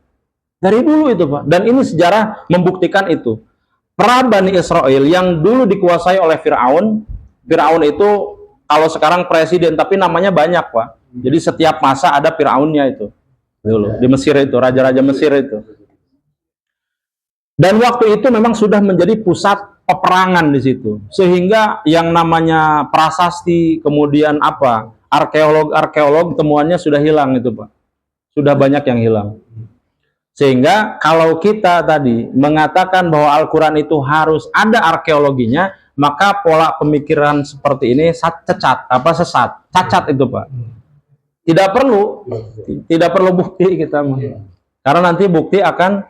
Dari dulu itu Pak. Dan ini sejarah membuktikan itu. Pra-Bani Israel yang dulu dikuasai oleh Fir'aun. Fir'aun itu kalau sekarang presiden, tapi namanya banyak Pak. Jadi setiap masa ada Fir'aunnya itu. Dulu di Mesir itu, raja-raja Mesir itu. Dan waktu itu memang sudah menjadi pusat peperangan di situ. Sehingga yang namanya prasasti, kemudian arkeolog temuannya sudah hilang itu Pak. Sudah banyak yang hilang. Sehingga kalau kita tadi mengatakan bahwa Al-Quran itu harus ada arkeologinya, maka pola pemikiran seperti ini sesat, cacat itu Pak. Tidak perlu bukti kita, karena nanti bukti akan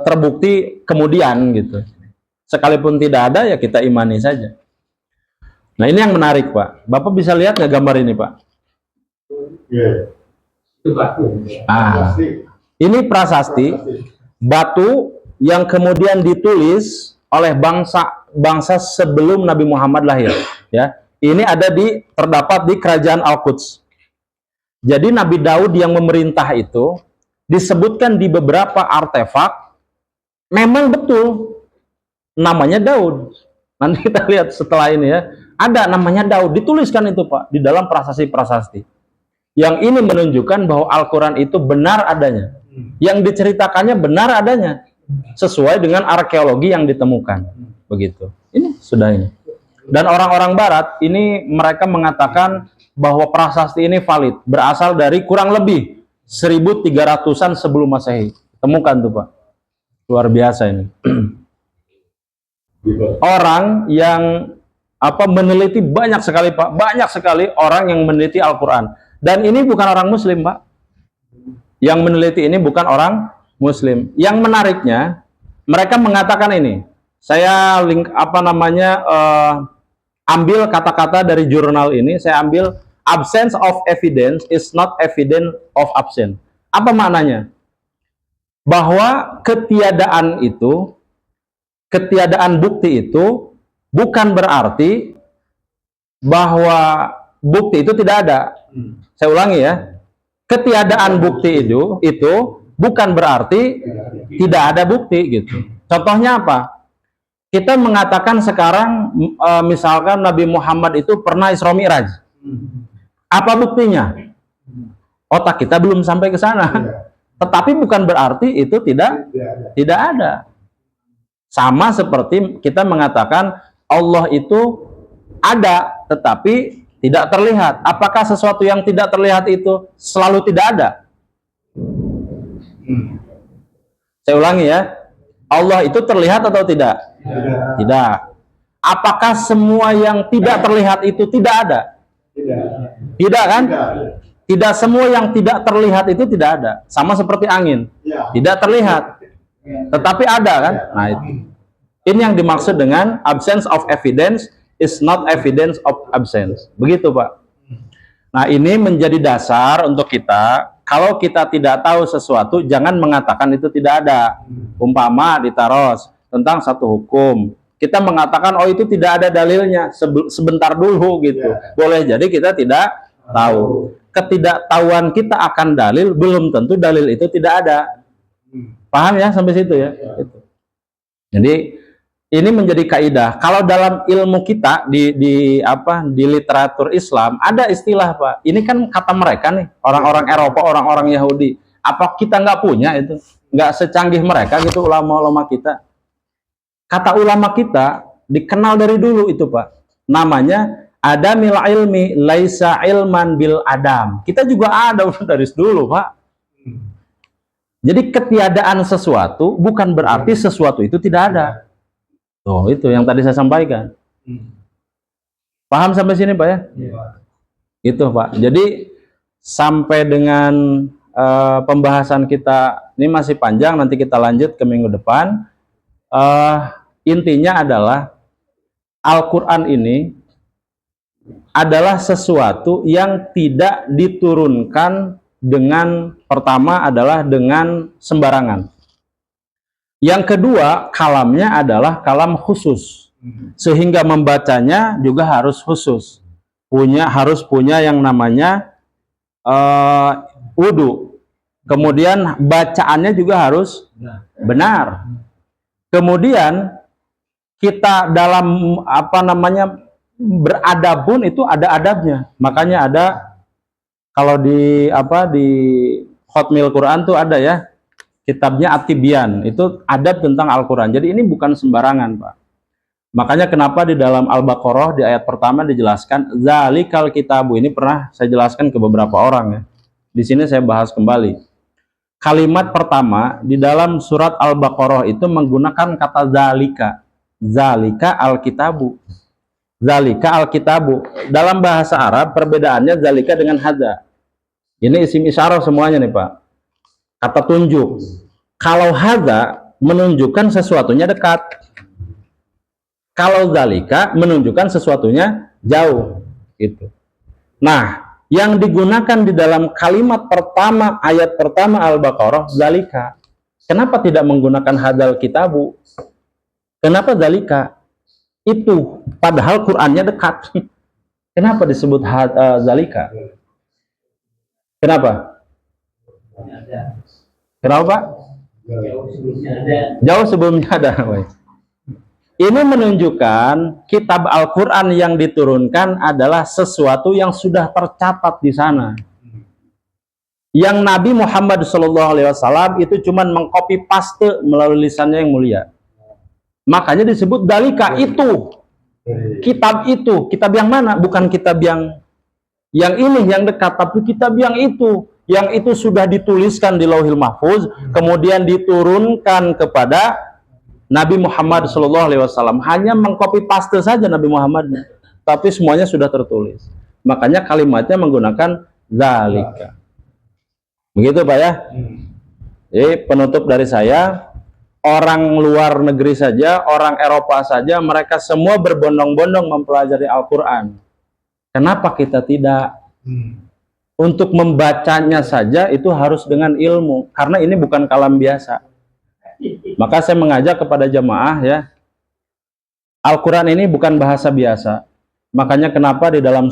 terbukti kemudian gitu. Sekalipun tidak ada ya kita imani saja. Nah ini yang menarik Pak. Bapak bisa lihat nggak gambar ini Pak? Ini prasasti batu yang kemudian ditulis oleh bangsa sebelum Nabi Muhammad lahir. Ya, ini terdapat di kerajaan Al-Quds. Jadi Nabi Daud yang memerintah itu disebutkan di beberapa artefak, memang betul namanya Daud. Nanti kita lihat setelah ini ya, ada namanya Daud, dituliskan itu Pak di dalam prasasti-prasasti. Yang ini menunjukkan bahwa Al-Quran itu benar adanya, yang diceritakannya benar adanya. sesuai dengan arkeologi yang ditemukan. Begitu. Ini sudah ini. Dan orang-orang barat ini mereka mengatakan bahwa prasasti ini valid, berasal dari kurang lebih 1300-an sebelum Masehi. Temukan tuh Pak. Luar biasa ini. Orang yang meneliti banyak sekali Pak, banyak sekali orang yang meneliti Al-Qur'an. Dan ini bukan orang muslim Pak. Yang meneliti ini bukan orang muslim. Yang menariknya, mereka mengatakan ini. Saya ambil kata-kata dari jurnal ini, saya ambil absence of evidence is not evidence of absence. Apa maknanya? Bahwa ketiadaan bukti itu bukan berarti bahwa bukti itu tidak ada. Saya ulangi ya. Ketiadaan bukti itu bukan berarti tidak ada bukti gitu. Contohnya apa? Kita mengatakan sekarang misalkan Nabi Muhammad itu pernah Isra Mi'raj. Apa buktinya? Otak kita belum sampai ke sana. Tetapi bukan berarti itu tidak ada. Sama seperti kita mengatakan Allah itu ada tetapi tidak terlihat. Apakah sesuatu yang tidak terlihat itu selalu tidak ada? Saya ulangi ya. Allah itu terlihat atau tidak? Tidak. Apakah semua yang tidak terlihat itu tidak ada? Tidak kan? Tidak semua yang tidak terlihat itu tidak ada. Sama seperti angin. Tidak terlihat. Tetapi ada kan? Nah itu. Ini yang dimaksud dengan absence of evidence is not evidence of absence. Begitu Pak. Nah ini menjadi dasar untuk kita. Kalau kita tidak tahu sesuatu, jangan mengatakan itu tidak ada. Umpama ditaros tentang satu hukum. Kita mengatakan, oh itu tidak ada dalilnya. Sebentar dulu gitu. Boleh jadi kita tidak tahu. Ketidaktahuan kita akan dalil, belum tentu dalil itu tidak ada. Paham ya sampai situ ya? Jadi ini menjadi kaidah. Kalau dalam ilmu kita di literatur Islam ada istilah Pak. Ini kan kata mereka nih, orang-orang Eropa, orang-orang Yahudi. Apa kita nggak punya itu? Nggak secanggih mereka gitu ulama-ulama kita. Kata ulama kita dikenal dari dulu itu Pak. Namanya adamil ilmi laisa ilman bil adam. Kita juga ada dari dulu Pak. Jadi ketiadaan sesuatu bukan berarti sesuatu itu tidak ada. Tuh, itu yang tadi saya sampaikan. Paham sampai sini Pak ya? Itu Pak. Jadi sampai dengan pembahasan kita ini masih panjang, nanti kita lanjut ke minggu depan. Intinya adalah Al-Quran ini adalah sesuatu yang tidak diturunkan dengan, pertama adalah dengan sembarangan. Yang kedua, kalamnya adalah kalam khusus, sehingga membacanya juga harus khusus, harus punya yang namanya wudu. Kemudian bacaannya juga harus benar. Kemudian kita dalam beradab pun itu ada adabnya. Makanya ada kalau di Hotmail Quran tuh ada ya. Kitabnya At-Tibyan, itu adab tentang Al-Quran. Jadi ini bukan sembarangan Pak. Makanya kenapa di dalam Al-Baqarah di ayat pertama dijelaskan zalikal kitabu. Ini pernah saya jelaskan ke beberapa orang ya. Di sini saya bahas kembali. Kalimat pertama di dalam surat Al-Baqarah itu menggunakan kata zalika. Zalika al-kitabu. Zalika al-kitabu. Dalam bahasa Arab perbedaannya zalika dengan hadza. Ini isim isyarah semuanya nih Pak. Kata tunjuk. Kalau hadza menunjukkan sesuatunya dekat. Kalau zalika menunjukkan sesuatunya jauh. Gitu. Nah, yang digunakan di dalam kalimat pertama, ayat pertama Al-Baqarah, zalika. Kenapa tidak menggunakan hadzal kitabu? Kenapa zalika? Itu, padahal Qur'annya dekat. Kenapa disebut zalika? Kenapa? Kenapa Pak? Jauh sebelumnya ada. Ini menunjukkan kitab Al-Quran yang diturunkan adalah sesuatu yang sudah tercatat di sana. Yang Nabi Muhammad SAW itu cuman mengcopy paste melalui lisannya yang mulia. Makanya disebut dalika itu. Kitab itu, kitab yang mana? Bukan kitab yang ini yang dekat, tapi kitab yang itu sudah dituliskan di Lauhil Mahfuz, kemudian diturunkan kepada Nabi Muhammad SAW. Hanya mengcopy paste saja Nabi Muhammad, tapi semuanya sudah tertulis. Makanya kalimatnya menggunakan zalika. Begitu Pak ya. Jadi penutup dari saya, orang luar negeri saja, orang Eropa saja, mereka semua berbondong-bondong mempelajari Al-Quran. Kenapa kita tidak? Untuk membacanya saja itu harus dengan ilmu, karena ini bukan kalam biasa. Maka saya mengajak kepada jamaah ya, Al-Quran ini bukan bahasa biasa. Makanya kenapa di dalam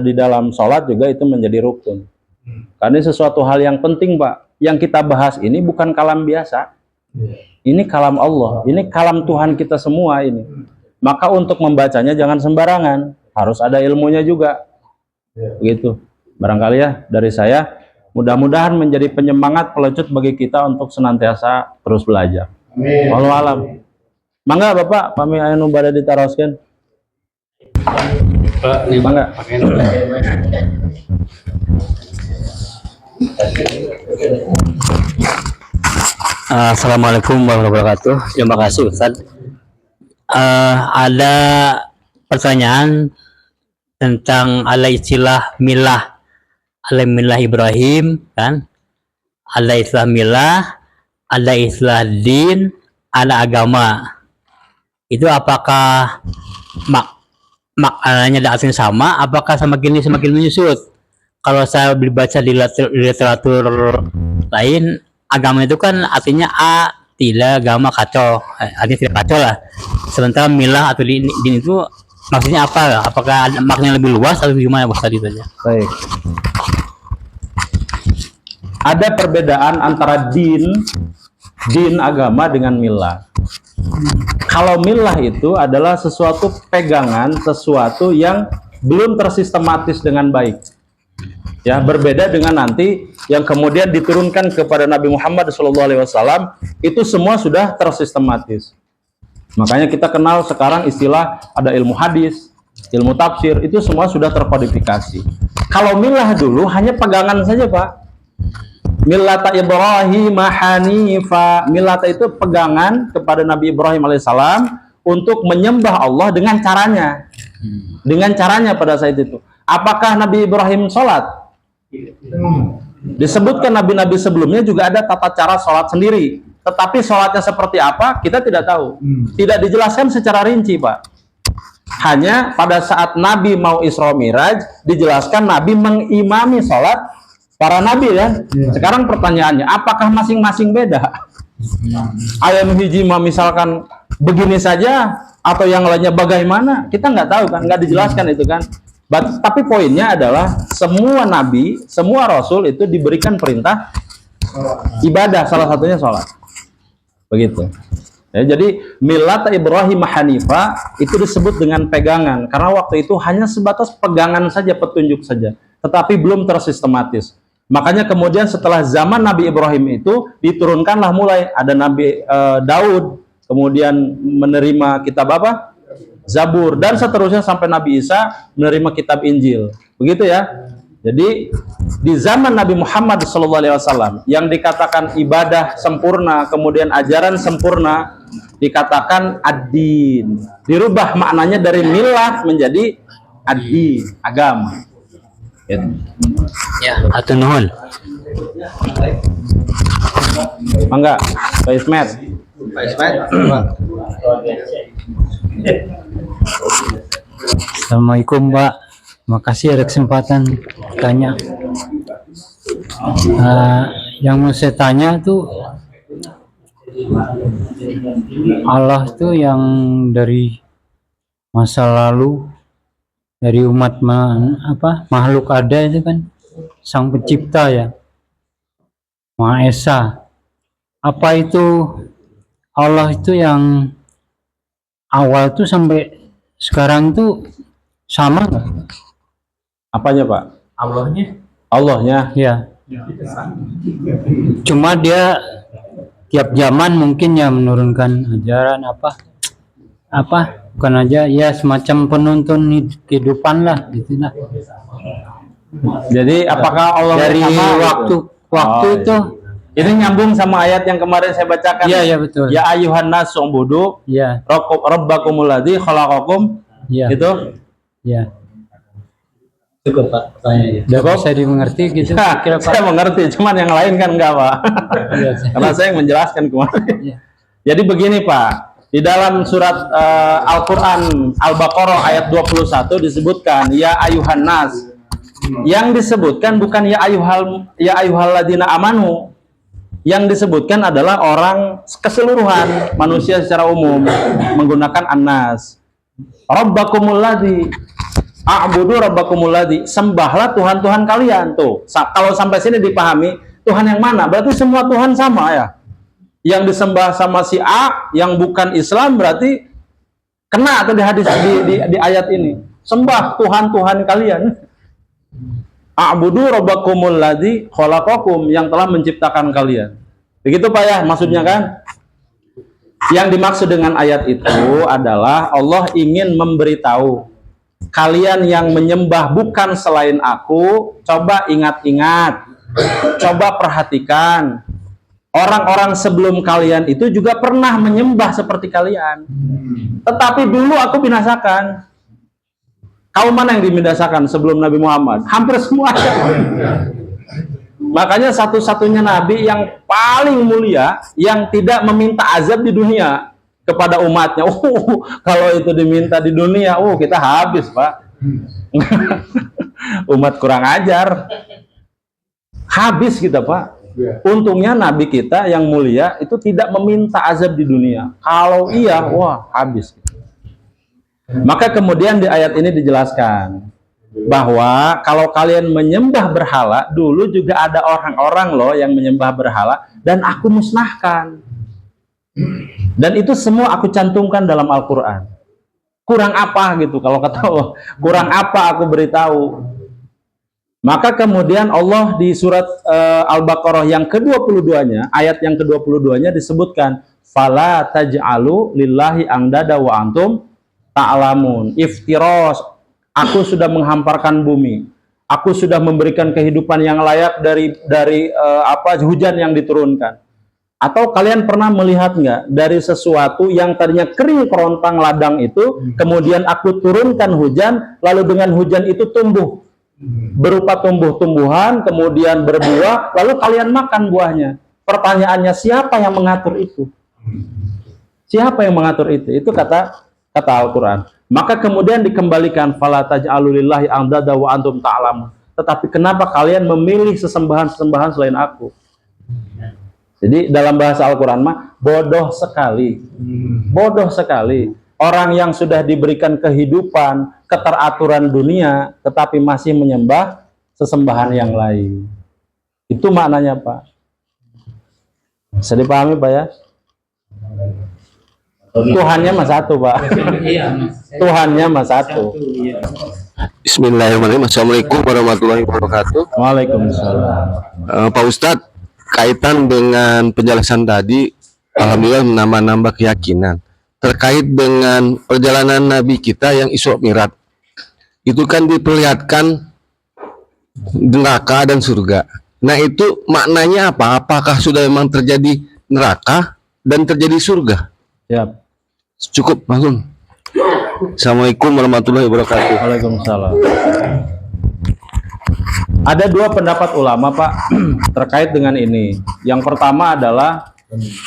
di dalam sholat juga itu menjadi rukun. Karena ini sesuatu hal yang penting Pak. Yang kita bahas ini bukan kalam biasa. Ini kalam Allah, ini kalam Tuhan kita semua ini. Maka untuk membacanya jangan sembarangan, harus ada ilmunya juga. Begitu. Barangkali ya dari saya, mudah-mudahan menjadi penyemangat pelecut bagi kita untuk senantiasa terus belajar. Wallahu alam. Mangga Bapak, kami anu bade ditaroskeun. Pak, ini Mangga. Assalamualaikum warahmatullahi wabarakatuh. Terima kasih Ustaz. Ada pertanyaan tentang ada istilah milah, ada milah Ibrahim kan? Ada istilah milah, ada istilah din, ada agama. Itu apakah maknanya ada artinya sama? Apakah semakin menyusut? Kalau saya baca di literatur lain, agama itu kan artinya tidak agama kacau, artinya tidak kacau lah. Sementara milah atau din itu maksudnya apa? Apakah ada maknanya lebih luas atau gimana Bos tadi saja? Baik. Ada perbedaan antara din agama dengan milah. Kalau milah itu adalah sesuatu pegangan, sesuatu yang belum tersistematis dengan baik. Ya, berbeda dengan nanti yang kemudian diturunkan kepada Nabi Muhammad SAW, itu semua sudah tersistematis. Makanya kita kenal sekarang istilah ada ilmu hadis, ilmu tafsir, itu semua sudah terkodifikasi. Kalau milah dulu hanya pegangan saja Pak. Millata Ibrahim hanifa. Millata itu pegangan kepada Nabi Ibrahim alaihissalam untuk menyembah Allah dengan caranya. Dengan caranya pada saat itu. Apakah Nabi Ibrahim sholat? Disebutkan nabi-nabi sebelumnya juga ada tata cara sholat sendiri, tetapi sholatnya seperti apa kita tidak tahu, tidak dijelaskan secara rinci Pak. Hanya pada saat Nabi mau Isra Miraj dijelaskan Nabi mengimami sholat para nabi ya. Sekarang pertanyaannya, apakah masing-masing beda? Ayam hiji misalkan begini saja atau yang lainnya bagaimana? Kita nggak tahu kan, nggak dijelaskan itu kan. Tapi poinnya adalah semua nabi, semua rasul itu diberikan perintah ibadah, salah satunya sholat. Begitu. Ya, jadi millat Ibrahim Hanifa itu disebut dengan pegangan karena waktu itu hanya sebatas pegangan saja, petunjuk saja, tetapi belum tersistematis. Makanya kemudian setelah zaman Nabi Ibrahim itu diturunkanlah mulai ada Nabi Daud, kemudian menerima kitab apa? Zabur, dan seterusnya sampai Nabi Isa menerima kitab Injil. Begitu ya. Jadi di zaman Nabi Muhammad SAW yang dikatakan ibadah sempurna, kemudian ajaran sempurna, dikatakan ad-din. Dirubah maknanya dari milah menjadi ad-din, agama. Gitu. Ya, atau nuhun. Mangga, Pak Ismet. Assalamualaikum Pak, makasih ada kesempatan tanya. Yang mau saya tanya tuh Allah tuh yang dari masa lalu dari umat makhluk ada itu kan sang pencipta ya, Maha Esa. Apa itu Allah itu yang awal tuh sampai sekarang tuh sama nggak? Apanya Pak? Allahnya? Allahnya. Ya. Cuma dia tiap zaman mungkin ya menurunkan ajaran apa bukan aja ya semacam penuntun kehidupan lah gitu lah. Jadi apakah Allah Dari sama waktu gitu? itu Ini nyambung sama ayat yang kemarin saya bacakan. iya betul. Ya ayuhan nas ubudu Iya rabbakumul ladzi khalaqakum. iya Itu iya. Cukup Pak pertanyaannya. Udah bisa dimengerti gitu ya, kira Pak. saya mengerti, cuman yang lain kan enggak, Pak. Iya, Karena saya yang menjelaskan kemarin. Iya. Jadi begini, Pak. Di dalam surat Al-Qur'an Al-Baqarah ayat 21 disebutkan ya ayuhan nas. Yang disebutkan bukan ya ayyuhal ladina amanu. Yang disebutkan adalah orang keseluruhan manusia secara umum menggunakan annas. Rabbakumul ladzi a'budu rabbakumul ladzi, sembahlah Tuhan-Tuhan kalian. Tuh, kalau sampai sini dipahami, Tuhan yang mana? Berarti semua Tuhan sama ya. Yang disembah sama si A yang bukan Islam berarti kena atau di hadis di ayat ini. Sembah Tuhan-Tuhan kalian. A'budu rabbakumul ladzi khalaqakum, yang telah menciptakan kalian. Begitu Pak ya, maksudnya kan? Yang dimaksud dengan ayat itu adalah Allah ingin memberitahu kalian yang menyembah bukan selain aku, coba ingat-ingat, coba perhatikan. Orang-orang sebelum kalian itu juga pernah menyembah seperti kalian. Tetapi dulu aku binasakan. Kaum mana yang dibinasakan sebelum Nabi Muhammad? Hampir semua. Makanya satu-satunya Nabi yang paling mulia yang tidak meminta azab di dunia kepada umatnya. Kalau itu diminta di dunia, kita habis, Pak. Umat kurang ajar. Habis kita, Pak. Untungnya Nabi kita yang mulia itu tidak meminta azab di dunia. Kalau iya, habis. Maka kemudian di ayat ini dijelaskan bahwa kalau kalian menyembah berhala, dulu juga ada orang-orang loh yang menyembah berhala dan aku musnahkan. Dan itu semua aku cantumkan dalam Al-Quran. Kurang apa gitu kalau kata Allah, kurang apa aku beritahu. Maka kemudian Allah di surat Al-Baqarah yang ke-22-nya, ayat yang ke-22-nya disebutkan fala taj'alu lillahi andada wa antum ta'lamun. Iftiros, aku sudah menghamparkan bumi. Aku sudah memberikan kehidupan yang layak dari hujan yang diturunkan. Atau kalian pernah melihat nggak dari sesuatu yang tadinya kering kerontang ladang itu, kemudian aku turunkan hujan, lalu dengan hujan itu tumbuh berupa tumbuh-tumbuhan, kemudian berbuah, lalu kalian makan buahnya. Pertanyaannya, siapa yang mengatur itu? Siapa yang mengatur itu? Itu kata Al-Quran. Maka kemudian dikembalikan fala taj'alu lillahi andada wa antum ta'lamun. Tetapi kenapa kalian memilih sesembahan-sesembahan selain aku? Jadi dalam bahasa Al-Quran mah bodoh sekali. Bodoh sekali. Orang yang sudah diberikan kehidupan, keteraturan dunia, tetapi masih menyembah sesembahan yang lain. Itu maknanya, Pak. Bisa dipahami, Pak ya? Tuhannya mah satu, Pak. Tuhannya mah satu. Bismillahirrahmanirrahim. Assalamualaikum warahmatullahi wabarakatuh. Waalaikumsalam. Pak Ustadz, kaitan dengan penjelasan tadi, alhamdulillah menambah keyakinan terkait dengan perjalanan Nabi kita yang Isra Mi'raj. Itu kan diperlihatkan neraka dan surga. Nah, itu maknanya apa? Apakah sudah memang terjadi neraka dan terjadi surga? Siap. Cukup langsung. Assalamualaikum warahmatullahi wabarakatuh. Waalaikumsalam. Ada dua pendapat ulama, Pak, terkait dengan ini. Yang pertama adalah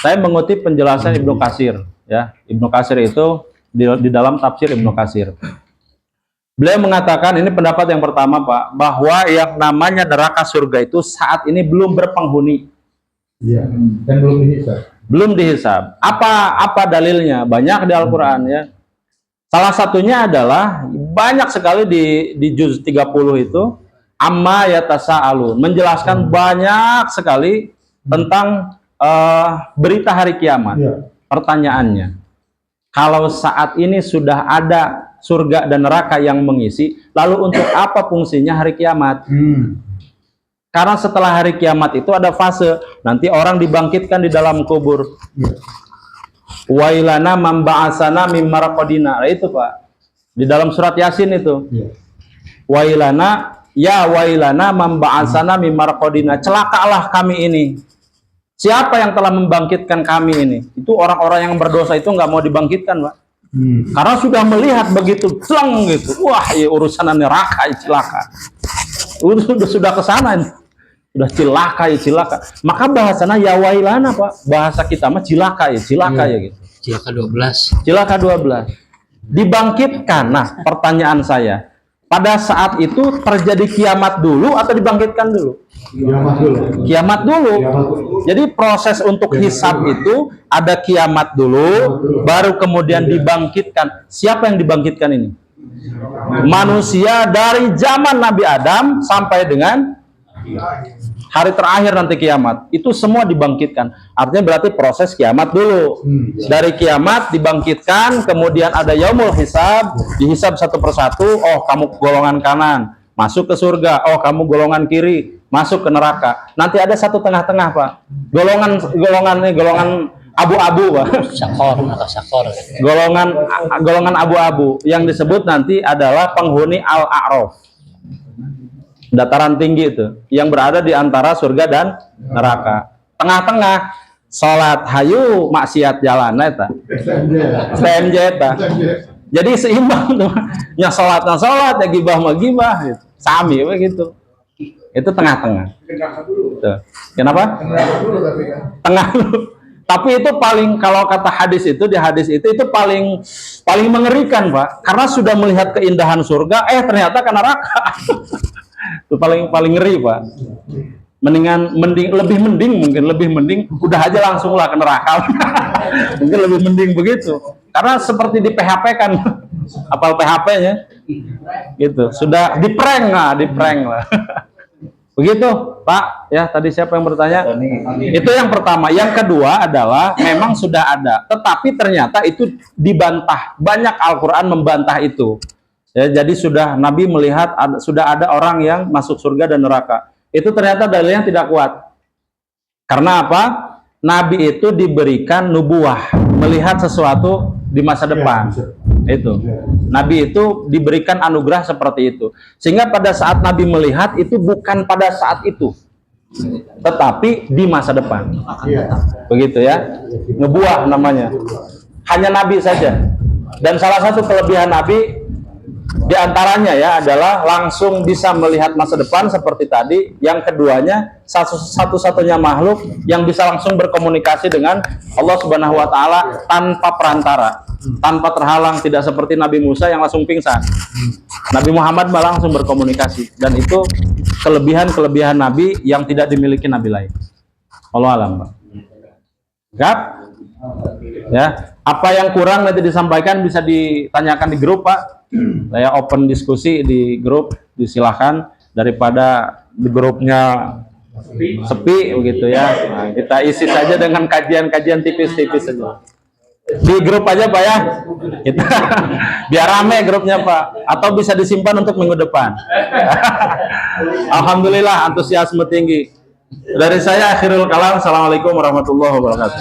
saya mengutip penjelasan Ibnu Katsir, ya. Ibnu Katsir itu di dalam tafsir Ibnu Katsir. Beliau mengatakan, ini pendapat yang pertama, Pak, bahwa yang namanya neraka surga itu saat ini belum berpenghuni. Iya, dan belum dihisab. Belum dihisab. Apa dalilnya? Banyak di Al-Quran, ya. Salah satunya adalah banyak sekali di juz 30 itu amma yatasa'alun, menjelaskan banyak sekali tentang berita hari kiamat. Pertanyaannya, kalau saat ini sudah ada surga dan neraka yang mengisi, lalu untuk apa fungsinya hari kiamat? Karena setelah hari kiamat itu ada fase, nanti orang dibangkitkan di dalam kubur. Wailana mamba'asana mim marqadina. Nah, itu Pak. Di dalam surat Yasin itu. Wailana, ya wailana mamba'asana mim marqadina. Celakalah kami ini. Siapa yang telah membangkitkan kami ini? Itu orang-orang yang berdosa itu nggak mau dibangkitkan, Pak. Karena sudah melihat begitu, pleng gitu. Wah, ya urusan neraka, celaka. Sudah ke sana ini. Sudah cilaka ya cilaka. Maka bahasanya ya wailana Pak. Bahasa kita mah cilaka ya gitu. Cilaka 12. Cilaka 12. Dibangkitkan. Nah, pertanyaan saya, pada saat itu terjadi kiamat dulu atau dibangkitkan dulu? Kiamat dulu. Kiamat dulu. Jadi proses untuk hisab itu ada kiamat dulu, baru kemudian dibangkitkan. Siapa yang dibangkitkan ini? Manusia dari zaman Nabi Adam sampai dengan hari terakhir nanti kiamat. Itu semua dibangkitkan. Artinya berarti proses kiamat dulu. Dari kiamat dibangkitkan, kemudian ada yaumul hisab, dihisab satu persatu. Oh, kamu golongan kanan, masuk ke surga. Oh, kamu golongan kiri, masuk ke neraka. Nanti ada satu tengah-tengah, Pak. Golongan abu-abu, Pak. Syakor atau syakor. Golongan abu-abu yang disebut nanti adalah penghuni al-a'raf. Dataran tinggi itu yang berada di antara surga dan neraka. Tengah-tengah salat hayu maksiat jalan eta. STMJ eta. Jadi seimbang tuh. Ya salat ya gibah mah gibah gitu. Sami begitu. Itu tengah-tengah. Tuh. Kenapa? Tengah dulu. Tapi itu paling, kalau kata hadis itu, di hadis itu paling mengerikan, Pak. Karena sudah melihat keindahan surga, ternyata ke neraka. Itu paling ngeri, Pak. Lebih mending udah aja langsunglah ke neraka. Mungkin lebih mending begitu. Karena seperti di PHP kan, apal PHP-nya gitu. Sudah di-prank lah. Begitu, Pak. Ya, tadi siapa yang bertanya? Itu yang pertama. Yang kedua adalah memang sudah ada, tetapi ternyata itu dibantah. Banyak Al-Qur'an membantah itu. Ya, jadi sudah Nabi melihat sudah ada orang yang masuk surga dan neraka. Itu ternyata dalilnya tidak kuat. Karena apa? Nabi itu diberikan nubuah, melihat sesuatu di masa depan. Itu. Nabi itu diberikan anugerah seperti itu. Sehingga pada saat Nabi melihat itu bukan pada saat itu, tetapi di masa depan. Begitu ya. Nubuah namanya. Hanya Nabi saja. Dan salah satu kelebihan Nabi di antaranya ya adalah langsung bisa melihat masa depan seperti tadi. Yang keduanya, satu-satunya makhluk yang bisa langsung berkomunikasi dengan Allah Subhanahu wa taala tanpa perantara, tanpa terhalang, tidak seperti Nabi Musa yang langsung pingsan. Nabi Muhammad malah langsung berkomunikasi, dan itu kelebihan Nabi yang tidak dimiliki Nabi lain. Wallahu a'lam, Pak. Ya, apa yang kurang nanti disampaikan bisa ditanyakan di grup, Pak. Saya open diskusi di grup, disilahkan, daripada di grupnya sepi begitu ya. Nah, kita isi saja dengan kajian-kajian tipis-tipis saja. Di grup aja, Pak ya. Kita biar rame grupnya, Pak. Atau bisa disimpan untuk minggu depan. Alhamdulillah, antusiasme tinggi. Dari saya akhirul kalam. Assalamualaikum warahmatullahi wabarakatuh.